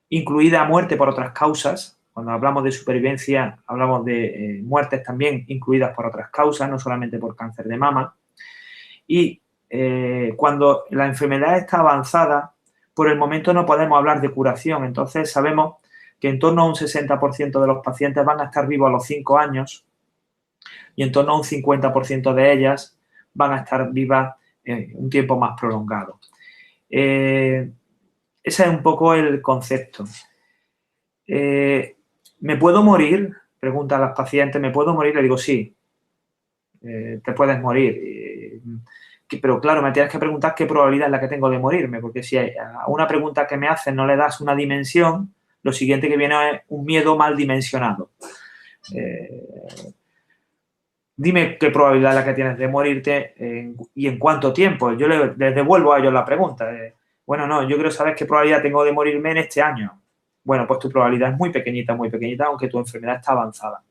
incluida muerte por otras causas. Cuando hablamos de supervivencia, hablamos de muertes también incluidas por otras causas, no solamente por cáncer de mama. Y cuando la enfermedad está avanzada, por el momento no podemos hablar de curación. Entonces sabemos que en torno a un 60% de los pacientes van a estar vivos a los 5 años y en torno a un 50% de ellas van a estar vivas un tiempo más prolongado. Ese es un poco el concepto. ¿Me puedo morir? Preguntan las pacientes, ¿me puedo morir? Le digo, sí, te puedes morir. Pero claro, me tienes que preguntar qué probabilidad es la que tengo de morirme, porque si a una pregunta que me haces no le das una dimensión, lo siguiente que viene es un miedo mal dimensionado. Dime qué probabilidad es la que tienes de morirte y en cuánto tiempo. Yo les devuelvo a ellos la pregunta. Bueno, no, yo quiero saber qué probabilidad tengo de morirme en este año. Bueno, pues tu probabilidad es muy pequeñita, aunque tu enfermedad está avanzada.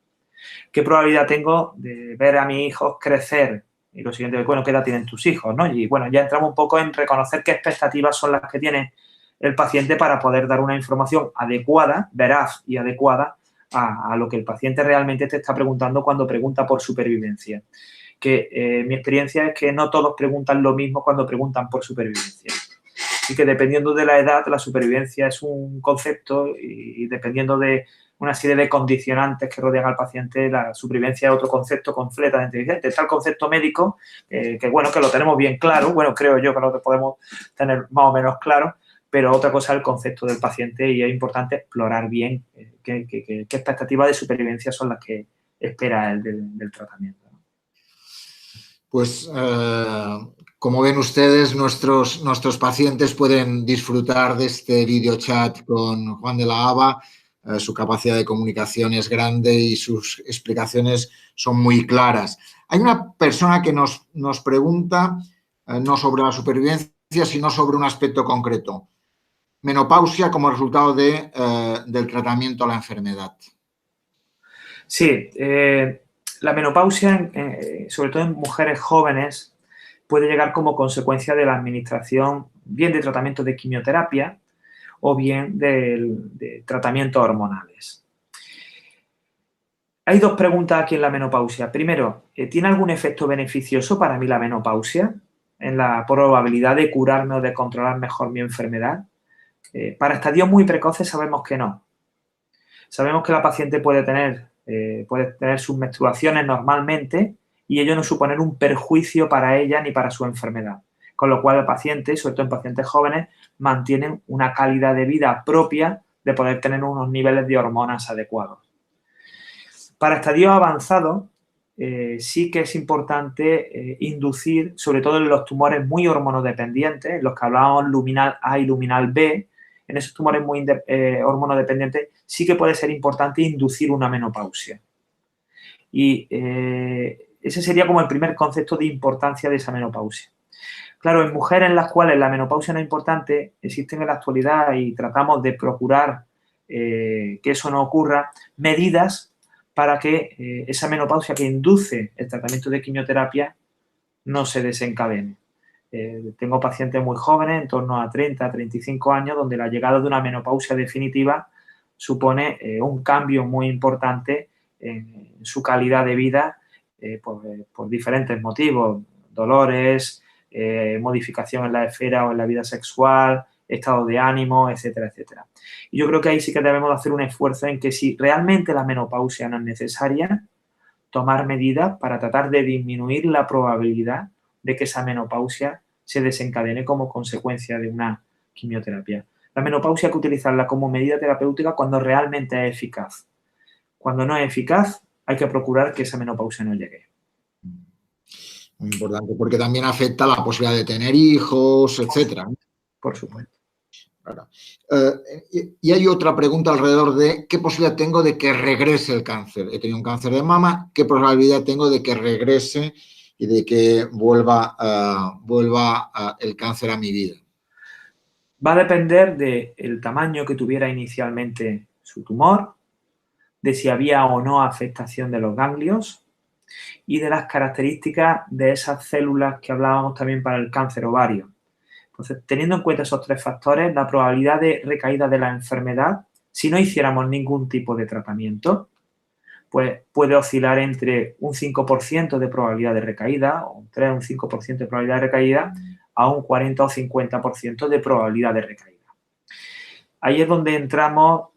¿Qué probabilidad tengo de ver a mis hijos crecer? Y lo siguiente, bueno, ¿qué edad tienen tus hijos? ¿No? Y bueno, ya entramos un poco en reconocer qué expectativas son las que tiene el paciente para poder dar una información adecuada, veraz y adecuada a lo que el paciente realmente te está preguntando cuando pregunta por supervivencia. Que mi experiencia es que no todos preguntan lo mismo cuando preguntan por supervivencia. Y que dependiendo de la edad, la supervivencia es un concepto y dependiendo de una serie de condicionantes que rodean al paciente, la supervivencia es otro concepto completamente diferente. Está el concepto médico, que bueno, que lo tenemos bien claro, bueno, creo yo que lo podemos tener más o menos claro, pero otra cosa es el concepto del paciente y es importante explorar bien qué expectativas de supervivencia son las que espera él del tratamiento. Pues, como ven ustedes, nuestros pacientes pueden disfrutar de este video chat con Juan de la Haba. Su capacidad de comunicación es grande y sus explicaciones son muy claras. Hay una persona que nos pregunta, no sobre la supervivencia, sino sobre un aspecto concreto. Menopausia como resultado del tratamiento a la enfermedad. Sí, la menopausia, sobre todo en mujeres jóvenes, puede llegar como consecuencia de la administración bien de tratamientos de quimioterapia o bien de tratamientos hormonales. Hay dos preguntas aquí en la menopausia. Primero, ¿tiene algún efecto beneficioso para mí la menopausia en la probabilidad de curarme o de controlar mejor mi enfermedad? Para estadios muy precoces sabemos que no. Sabemos que la paciente puede tener sus menstruaciones normalmente y ello no suponer un perjuicio para ella ni para su enfermedad. Con lo cual el paciente, sobre todo en pacientes jóvenes, mantienen una calidad de vida propia de poder tener unos niveles de hormonas adecuados. Para estadios avanzados, sí que es importante inducir, sobre todo en los tumores muy hormonodependientes, los que hablábamos luminal A y luminal B, en esos tumores muy hormonodependientes, sí que puede ser importante inducir una menopausia. Y ese sería como el primer concepto de importancia de esa menopausia. Claro, en mujeres en las cuales la menopausia no es importante, existen en la actualidad y tratamos de procurar que eso no ocurra, medidas para que esa menopausia que induce el tratamiento de quimioterapia no se desencadene. Tengo pacientes muy jóvenes, en torno a 30, 35 años, donde la llegada de una menopausia definitiva supone un cambio muy importante en su calidad de vida por diferentes motivos, dolores, modificación en la esfera o en la vida sexual, estado de ánimo, etcétera, etcétera. Y yo creo que ahí sí que debemos hacer un esfuerzo en que si realmente la menopausia no es necesaria, tomar medidas para tratar de disminuir la probabilidad de que esa menopausia se desencadene como consecuencia de una quimioterapia. La menopausia hay que utilizarla como medida terapéutica cuando realmente es eficaz. Cuando no es eficaz, hay que procurar que esa menopausia no llegue. Muy importante, porque también afecta la posibilidad de tener hijos, etcétera. Por supuesto. Claro. Y hay otra pregunta alrededor de qué posibilidad tengo de que regrese el cáncer. He tenido un cáncer de mama, ¿qué probabilidad tengo de que regrese y de que vuelva el cáncer a mi vida? Va a depender del tamaño que tuviera inicialmente su tumor, de si había o no afectación de los ganglios y de las características de esas células que hablábamos también para el cáncer ovario. Entonces, teniendo en cuenta esos tres factores, la probabilidad de recaída de la enfermedad, si no hiciéramos ningún tipo de tratamiento, pues puede oscilar entre un 5% de probabilidad de recaída, o un 3 o un 5% de probabilidad de recaída, a un 40 o 50% de probabilidad de recaída. Ahí es donde entramos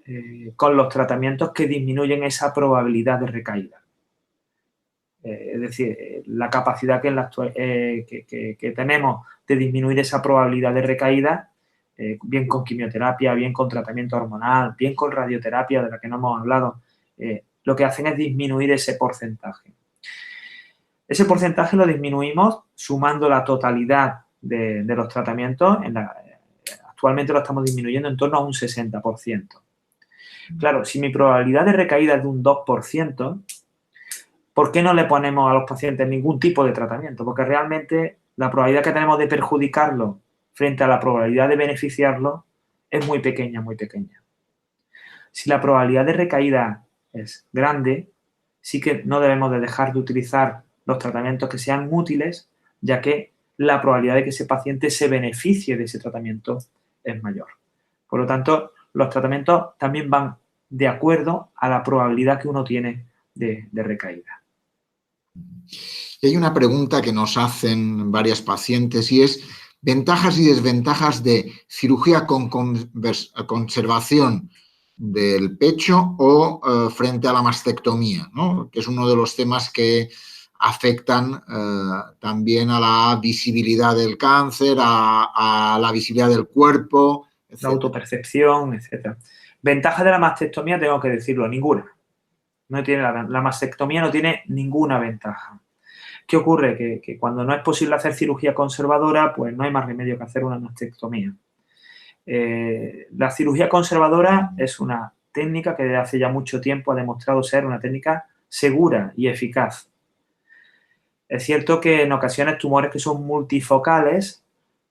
con los tratamientos que disminuyen esa probabilidad de recaída. Es decir, la capacidad que tenemos de disminuir esa probabilidad de recaída, bien con quimioterapia, bien con tratamiento hormonal, bien con radioterapia, de la que no hemos hablado, lo que hacen es disminuir ese porcentaje. Ese porcentaje lo disminuimos sumando la totalidad de los tratamientos. Actualmente lo estamos disminuyendo en torno a un 60%. Claro, si mi probabilidad de recaída es de un 2%, ¿por qué no le ponemos a los pacientes ningún tipo de tratamiento? Porque realmente la probabilidad que tenemos de perjudicarlo frente a la probabilidad de beneficiarlo es muy pequeña, muy pequeña. Si la probabilidad de recaída es grande, sí que no debemos de dejar de utilizar los tratamientos que sean útiles, ya que la probabilidad de que ese paciente se beneficie de ese tratamiento es mayor. Por lo tanto, los tratamientos también van de acuerdo a la probabilidad que uno tiene de recaída. Y hay una pregunta que nos hacen varias pacientes y es ventajas y desventajas de cirugía con conservación del pecho o frente a la mastectomía, ¿no? Que es uno de los temas que afectan también a la visibilidad del cáncer, a la visibilidad del cuerpo, etc. La autopercepción, etc. Ventaja de la mastectomía, tengo que decirlo, ninguna. No tiene la mastectomía no tiene ninguna ventaja. ¿Qué ocurre? Que cuando no es posible hacer cirugía conservadora, pues no hay más remedio que hacer una mastectomía. La cirugía conservadora es una técnica que desde hace ya mucho tiempo ha demostrado ser una técnica segura y eficaz. Es cierto que en ocasiones tumores que son multifocales,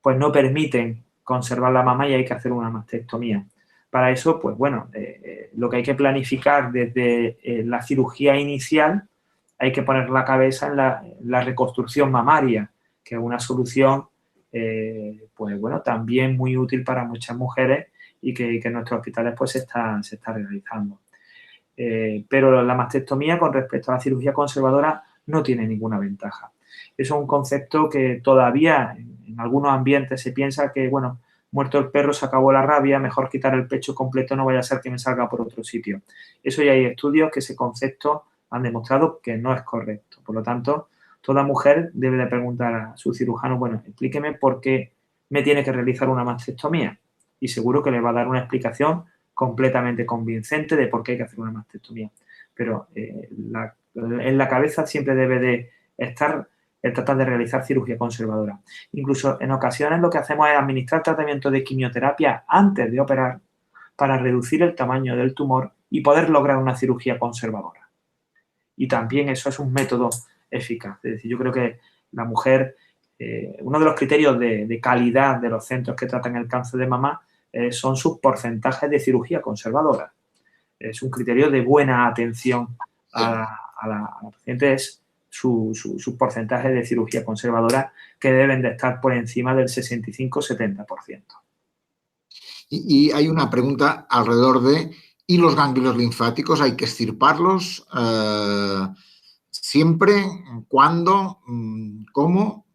pues no permiten conservar la mama y hay que hacer una mastectomía. Para eso, pues bueno, lo que hay que planificar desde la cirugía inicial, hay que poner la cabeza en la reconstrucción mamaria, que es una solución, pues bueno, también muy útil para muchas mujeres y que en nuestros hospitales pues se está realizando. Pero la mastectomía con respecto a la cirugía conservadora no tiene ninguna ventaja. Eso es un concepto que todavía en algunos ambientes se piensa que, bueno, muerto el perro se acabó la rabia, mejor quitar el pecho completo, no vaya a ser que me salga por otro sitio. Eso ya hay estudios que ese concepto han demostrado que no es correcto. Por lo tanto, toda mujer debe de preguntar a su cirujano, bueno, explíqueme por qué me tiene que realizar una mastectomía. Y seguro que le va a dar una explicación completamente convincente de por qué hay que hacer una mastectomía. Pero en la cabeza siempre debe de estar el tratar de realizar cirugía conservadora. Incluso en ocasiones lo que hacemos es administrar tratamiento de quimioterapia antes de operar para reducir el tamaño del tumor y poder lograr una cirugía conservadora. Y también eso es un método eficaz. Es decir, yo creo que la mujer, uno de los criterios de calidad de los centros que tratan el cáncer de mama son sus porcentajes de cirugía conservadora. Es un criterio de buena atención a la paciente, es su porcentaje de cirugía conservadora, que deben de estar por encima del 65-70%. Y hay una pregunta alrededor de, ¿y los ganglios linfáticos hay que extirparlos siempre? ¿Cuándo? ¿Cómo?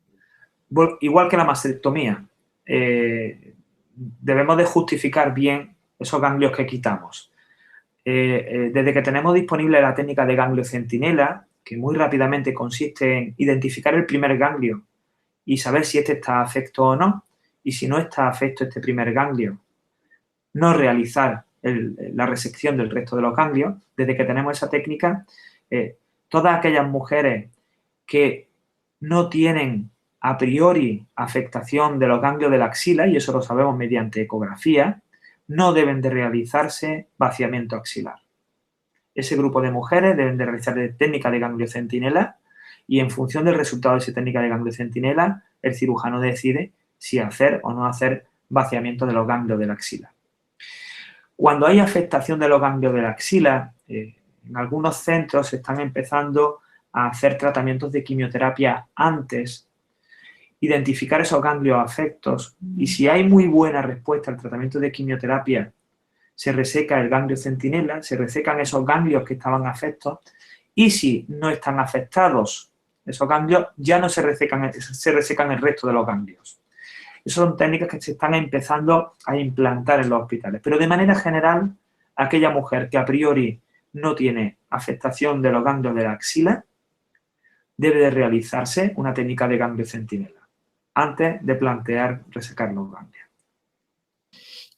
igual que la mastectomía, debemos de justificar bien esos ganglios que quitamos. Desde que tenemos disponible la técnica de ganglio centinela, que muy rápidamente consiste en identificar el primer ganglio y saber si este está afecto o no, y si no está afecto este primer ganglio, no realizar la resección del resto de los ganglios. Desde que tenemos esa técnica, todas aquellas mujeres que no tienen a priori afectación de los ganglios de la axila, y eso lo sabemos mediante ecografía, no deben de realizarse vaciamiento axilar. Ese grupo de mujeres deben de realizar técnica de ganglio centinela y en función del resultado de esa técnica de ganglio centinela, el cirujano decide si hacer o no hacer vaciamiento de los ganglios de la axila. Cuando hay afectación de los ganglios de la axila, en algunos centros se están empezando a hacer tratamientos de quimioterapia antes, identificar esos ganglios afectos, y si hay muy buena respuesta al tratamiento de quimioterapia, se reseca el ganglio centinela, se resecan esos ganglios que estaban afectos, y si no están afectados esos ganglios, ya no se resecan el resto de los ganglios. Esas son técnicas que se están empezando a implantar en los hospitales. Pero de manera general, aquella mujer que a priori no tiene afectación de los ganglios de la axila, debe de realizarse una técnica de ganglio centinela antes de plantear resecar los ganglios.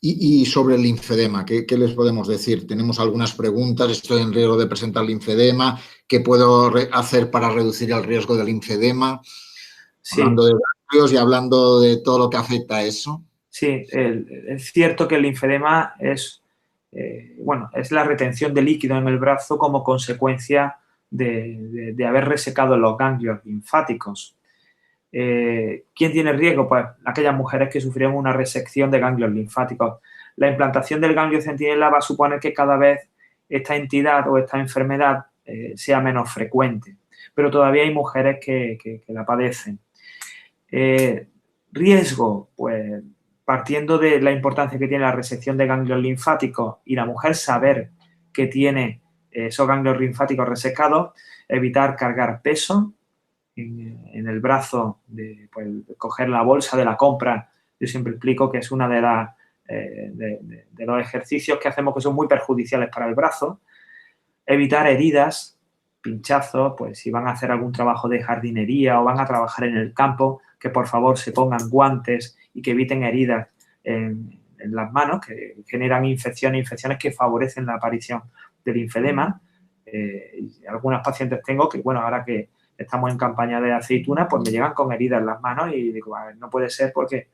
Y sobre el linfedema, ¿qué les podemos decir? Tenemos algunas preguntas. Estoy en riesgo de presentar linfedema. ¿Qué puedo hacer para reducir el riesgo del linfedema? Sí. Hablando de ganglios y hablando de todo lo que afecta a eso. Sí, es cierto que el linfedema es la retención de líquido en el brazo como consecuencia de haber resecado los ganglios linfáticos. ¿Quién tiene riesgo? Pues aquellas mujeres que sufrieron una resección de ganglios linfáticos. La implantación del ganglio centinela va a suponer que cada vez esta entidad o esta enfermedad sea menos frecuente, pero todavía hay mujeres que la padecen. Riesgo, pues partiendo de la importancia que tiene la resección de ganglios linfáticos y la mujer saber que tiene esos ganglios linfáticos resecados, evitar cargar peso en el brazo, pues, coger la bolsa de la compra. Yo siempre explico que es una de los ejercicios que hacemos que son muy perjudiciales para el brazo. Evitar heridas, pinchazos, pues si van a hacer algún trabajo de jardinería o van a trabajar en el campo, que por favor se pongan guantes y que eviten heridas en las manos que generan infecciones que favorecen la aparición del linfedema. Algunas pacientes tengo que, bueno, ahora que estamos en campaña de aceituna, pues me llegan con heridas en las manos y digo, a ver, no puede ser porque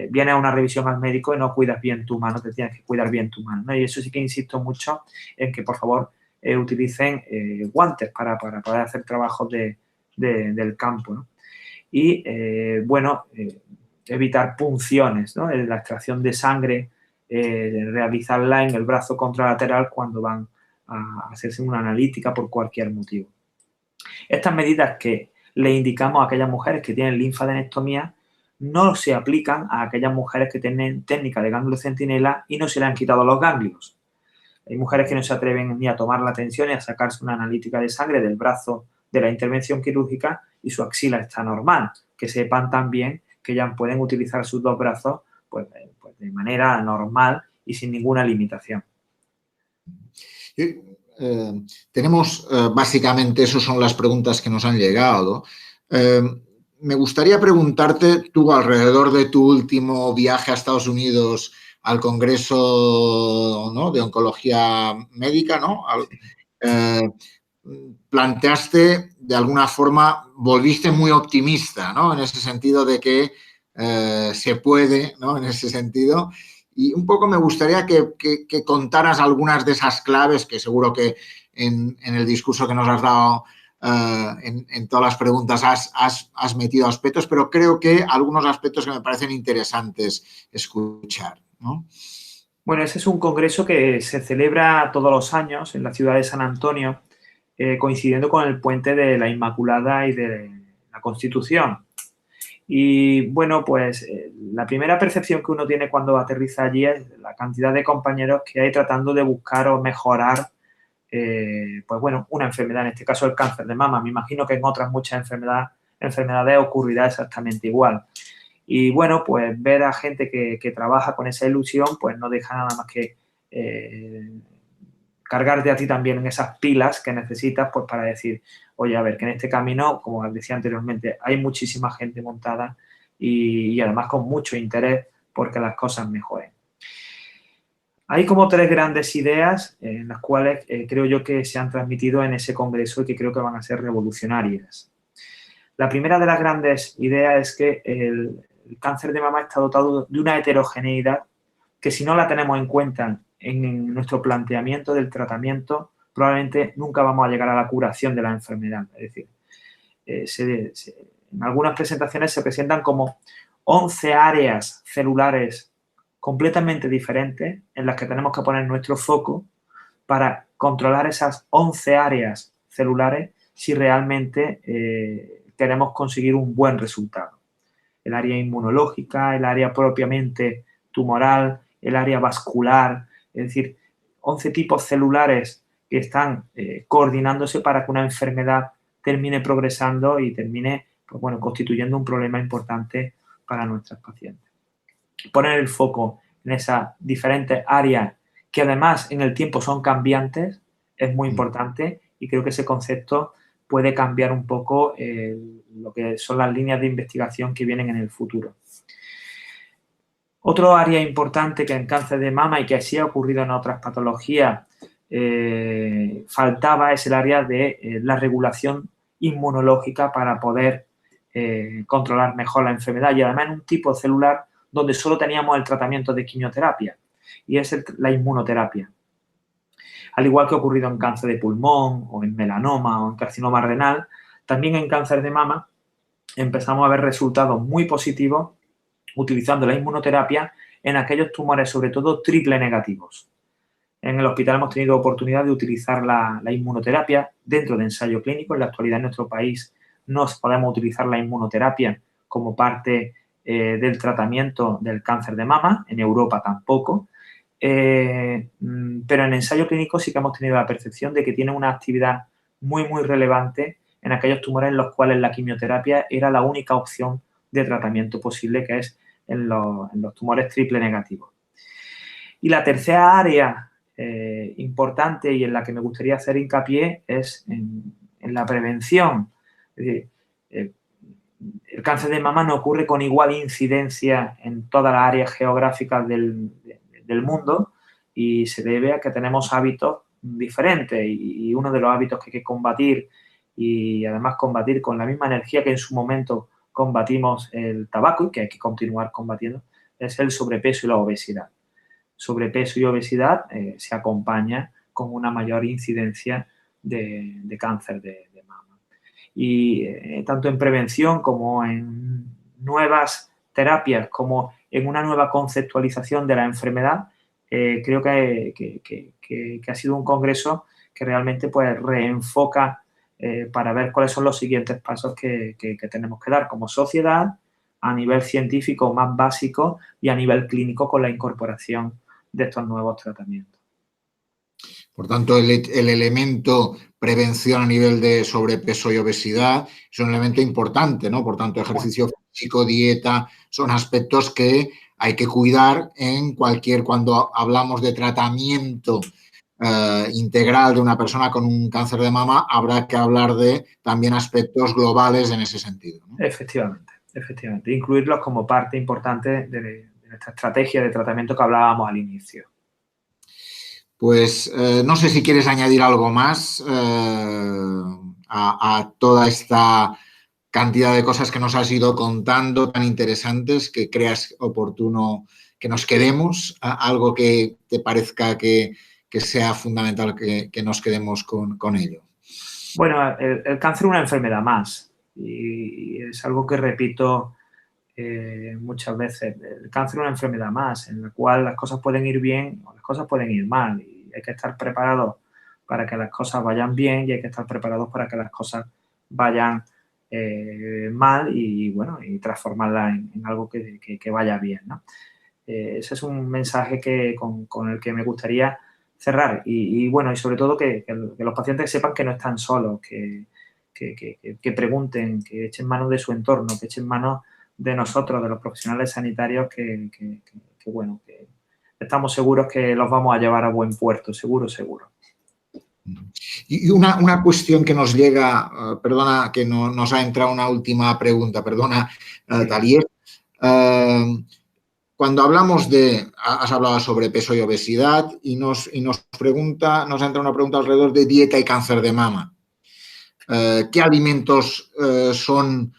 vienes a una revisión al médico y no cuidas bien tu mano, te tienes que cuidar bien tu mano, ¿no? Y eso sí que insisto mucho en que, por favor, utilicen guantes para poder hacer trabajos del campo, ¿no? Y, evitar punciones, ¿no? La extracción de sangre, realizarla en el brazo contralateral cuando van a hacerse una analítica por cualquier motivo. Estas medidas que le indicamos a aquellas mujeres que tienen linfadenectomía no se aplican a aquellas mujeres que tienen técnica de ganglio centinela y no se le han quitado los ganglios. Hay mujeres que no se atreven ni a tomar la tensión ni a sacarse una analítica de sangre del brazo de la intervención quirúrgica y su axila está normal. Que sepan también que ya pueden utilizar sus dos brazos pues de manera normal y sin ninguna limitación. Tenemos básicamente, esas son las preguntas que nos han llegado. Me gustaría preguntarte, tú alrededor de tu último viaje a Estados Unidos al Congreso, ¿no?, de Oncología Médica, ¿no? Planteaste, de alguna forma, volviste muy optimista, ¿no?, en ese sentido de que se puede, ¿no?, en ese sentido. Y un poco me gustaría que contaras algunas de esas claves que seguro que en el discurso que nos has dado, en todas las preguntas has metido aspectos, pero creo que algunos aspectos que me parecen interesantes escuchar, ¿no? Bueno, ese es un congreso que se celebra todos los años en la ciudad de San Antonio, coincidiendo con el puente de la Inmaculada y de la Constitución. Y, bueno, pues la primera percepción que uno tiene cuando aterriza allí es la cantidad de compañeros que hay tratando de buscar o mejorar, pues bueno, una enfermedad, en este caso el cáncer de mama. Me imagino que en otras muchas enfermedades ocurrirá exactamente igual. Y bueno, pues ver a gente que trabaja con esa ilusión, pues no deja nada más que cargarte a ti también en esas pilas que necesitas, pues para decir, oye, a ver, que en este camino, como decía anteriormente, hay muchísima gente montada y además con mucho interés porque las cosas mejoren. Hay como 3 grandes ideas en las cuales creo yo que se han transmitido en ese congreso y que creo que van a ser revolucionarias. La primera de las grandes ideas es que el cáncer de mama está dotado de una heterogeneidad que si no la tenemos en cuenta en nuestro planteamiento del tratamiento, probablemente nunca vamos a llegar a la curación de la enfermedad. Es decir, en algunas presentaciones se presentan como 11 áreas celulares completamente diferentes en las que tenemos que poner nuestro foco para controlar esas 11 áreas celulares si realmente queremos conseguir un buen resultado. El área inmunológica, el área propiamente tumoral, el área vascular, es decir, 11 tipos celulares que están coordinándose para que una enfermedad termine progresando y termine, pues bueno, constituyendo un problema importante para nuestras pacientes. Poner el foco en esas diferentes áreas que además en el tiempo son cambiantes es muy importante y creo que ese concepto puede cambiar un poco lo que son las líneas de investigación que vienen en el futuro. Otro área importante que en cáncer de mama y que así ha ocurrido en otras patologías faltaba es el área de la regulación inmunológica para poder controlar mejor la enfermedad y además en un tipo celular donde solo teníamos el tratamiento de quimioterapia y es la inmunoterapia. Al igual que ha ocurrido en cáncer de pulmón o en melanoma o en carcinoma renal, también en cáncer de mama empezamos a ver resultados muy positivos utilizando la inmunoterapia en aquellos tumores, sobre todo triple negativos. En el hospital hemos tenido oportunidad de utilizar la inmunoterapia dentro de ensayo clínico. En la actualidad en nuestro país no podemos utilizar la inmunoterapia como parte del tratamiento del cáncer de mama, en Europa tampoco, pero en ensayo clínico sí que hemos tenido la percepción de que tiene una actividad muy, muy relevante en aquellos tumores en los cuales la quimioterapia era la única opción de tratamiento posible, que es en los tumores triple negativos. Y la tercera área importante y en la que me gustaría hacer hincapié es en la prevención. Es decir, el cáncer de mama no ocurre con igual incidencia en todas las áreas geográficas del mundo y se debe a que tenemos hábitos diferentes y uno de los hábitos que hay que combatir y además combatir con la misma energía que en su momento combatimos el tabaco y que hay que continuar combatiendo es el sobrepeso y la obesidad. Sobrepeso y obesidad se acompaña con una mayor incidencia de cáncer de mama. Y tanto en prevención como en nuevas terapias, como en una nueva conceptualización de la enfermedad, creo que ha sido un congreso que realmente pues reenfoca para ver cuáles son los siguientes pasos que tenemos que dar como sociedad a nivel científico más básico y a nivel clínico con la incorporación de estos nuevos tratamientos. Por tanto, el elemento prevención a nivel de sobrepeso y obesidad es un elemento importante, ¿no? Por tanto, ejercicio físico, dieta, son aspectos que hay que cuidar cuando hablamos de tratamiento integral de una persona con un cáncer de mama, habrá que hablar de también aspectos globales en ese sentido, ¿no? Efectivamente. Incluirlos como parte importante de nuestra estrategia de tratamiento que hablábamos al inicio. Pues no sé si quieres añadir algo más a toda esta cantidad de cosas que nos has ido contando tan interesantes que creas oportuno que nos quedemos, algo que te parezca que sea fundamental que nos quedemos con ello. Bueno, el cáncer es una enfermedad más y es algo que repito muchas veces. El cáncer es una enfermedad más en la cual las cosas pueden ir bien o las cosas pueden ir mal y hay que estar preparados para que las cosas vayan bien y hay que estar preparados para que las cosas vayan mal y bueno, y transformarlas en algo que vaya bien, ¿no? Ese es un mensaje con el que me gustaría cerrar y bueno, y sobre todo que los pacientes sepan que no están solos, que que pregunten, que echen mano de su entorno, que echen mano de nosotros, de los profesionales sanitarios, que estamos seguros que los vamos a llevar a buen puerto, seguro. Y una cuestión que nos llega, perdona, que nos ha entrado una última pregunta, perdona, Sí. Talier. Cuando hablamos has hablado sobre peso y obesidad y nos entra una pregunta alrededor de dieta y cáncer de mama. ¿Qué alimentos son?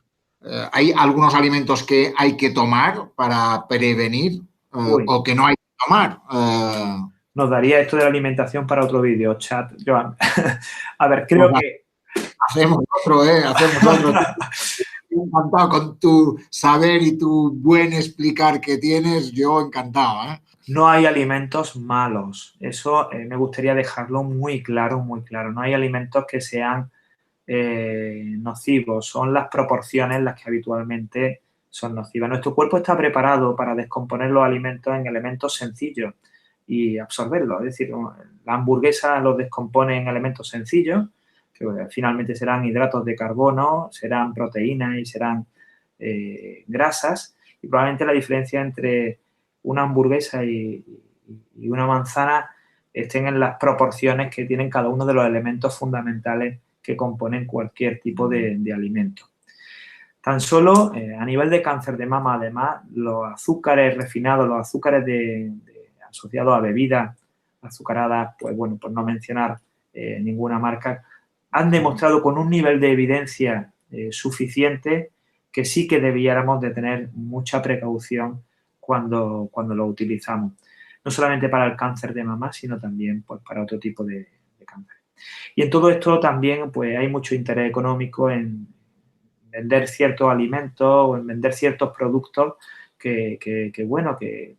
¿Hay algunos alimentos que hay que tomar para prevenir o que no hay que tomar? Nos daría esto de la alimentación para otro vídeo, chat, Joan. A ver, creo que... Hacemos otro. Encantado con tu saber y tu buen explicar que tienes, yo encantado. No hay alimentos malos, eso me gustaría dejarlo muy claro. No hay alimentos que sean nocivos, son las proporciones las que habitualmente son nocivas. Nuestro cuerpo está preparado para descomponer los alimentos en elementos sencillos y absorberlos, es decir, la hamburguesa los descompone en elementos sencillos, que finalmente serán hidratos de carbono, serán proteínas y serán grasas, y probablemente la diferencia entre una hamburguesa y una manzana estén en las proporciones que tienen cada uno de los elementos fundamentales que componen cualquier tipo de alimento. Tan solo a nivel de cáncer de mama, además, los azúcares refinados, los azúcares asociados a bebidas azucaradas, pues bueno, por no mencionar ninguna marca, han demostrado con un nivel de evidencia suficiente que sí que debiéramos de tener mucha precaución cuando lo utilizamos. No solamente para el cáncer de mama, sino también pues, para otro tipo de cáncer. Y en todo esto también pues, hay mucho interés económico en vender ciertos alimentos o en vender ciertos productos que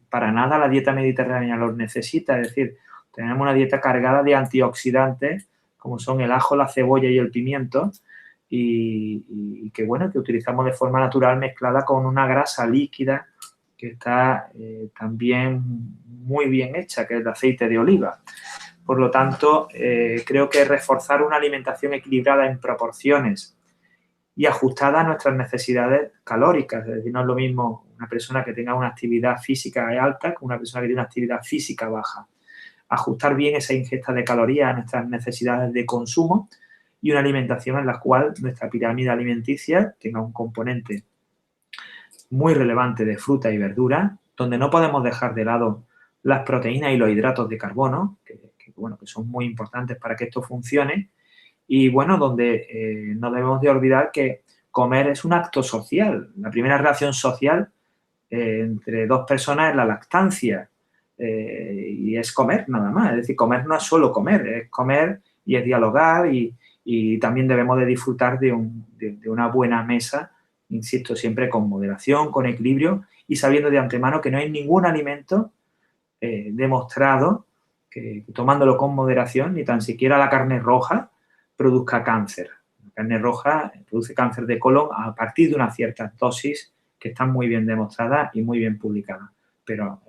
para nada la dieta mediterránea los necesita. Es decir, tenemos una dieta cargada de antioxidantes, como son el ajo, la cebolla y el pimiento, y que utilizamos de forma natural mezclada con una grasa líquida que está también muy bien hecha, que es el aceite de oliva. Por lo tanto, creo que reforzar una alimentación equilibrada en proporciones y ajustada a nuestras necesidades calóricas. Es decir, no es lo mismo una persona que tenga una actividad física alta que una persona que tiene una actividad física baja. Ajustar bien esa ingesta de calorías a nuestras necesidades de consumo y una alimentación en la cual nuestra pirámide alimenticia tenga un componente muy relevante de fruta y verdura, donde no podemos dejar de lado las proteínas y los hidratos de carbono, que son muy importantes para que esto funcione, y donde no debemos de olvidar que comer es un acto social. La primera relación social entre dos personas es la lactancia, y es comer nada más. Es decir, comer no es solo comer, es comer y es dialogar, y también debemos de disfrutar de una buena mesa, insisto, siempre con moderación, con equilibrio y sabiendo de antemano que no hay ningún alimento demostrado que tomándolo con moderación, ni tan siquiera la carne roja, produzca cáncer. La carne roja produce cáncer de colon a partir de una cierta dosis que están muy bien demostradas y muy bien publicadas. Pero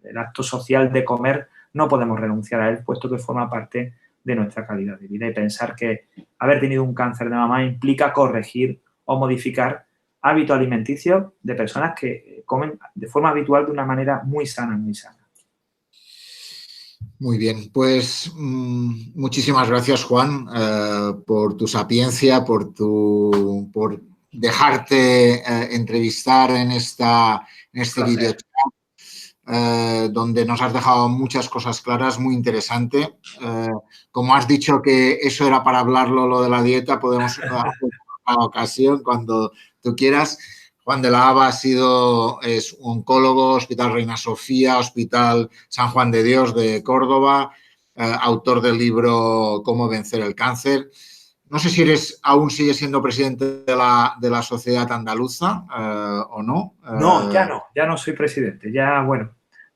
el acto social de comer no podemos renunciar a él, puesto que forma parte de nuestra calidad de vida. Y pensar que haber tenido un cáncer de mama implica corregir o modificar hábitos alimenticios de personas que comen de forma habitual de una manera muy sana, muy sana. Muy bien, pues muchísimas gracias, Juan, por tu sapiencia, por dejarte entrevistar en este vídeo chat, donde nos has dejado muchas cosas claras, muy interesante. Como has dicho que eso era para hablarlo, lo de la dieta, podemos hacer una ocasión cuando tú quieras. Juan de la Hava es oncólogo, Hospital Reina Sofía, Hospital San Juan de Dios de Córdoba, autor del libro Cómo vencer el cáncer. No sé si aún sigues siendo presidente de la Sociedad Andaluza o no. No, ya no soy presidente. Ya,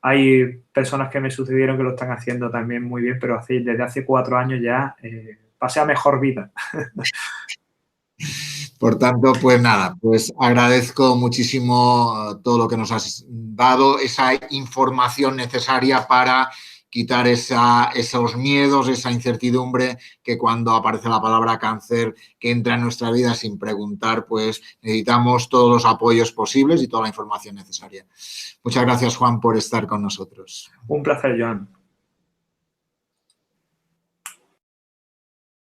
hay personas que me sucedieron que lo están haciendo también muy bien, pero desde hace 4 años ya pasé a mejor vida. Por tanto, pues nada, pues agradezco muchísimo todo lo que nos has dado, esa información necesaria para quitar esos miedos, esa incertidumbre que cuando aparece la palabra cáncer que entra en nuestra vida sin preguntar, pues necesitamos todos los apoyos posibles y toda la información necesaria. Muchas gracias, Juan, por estar con nosotros. Un placer, Joan.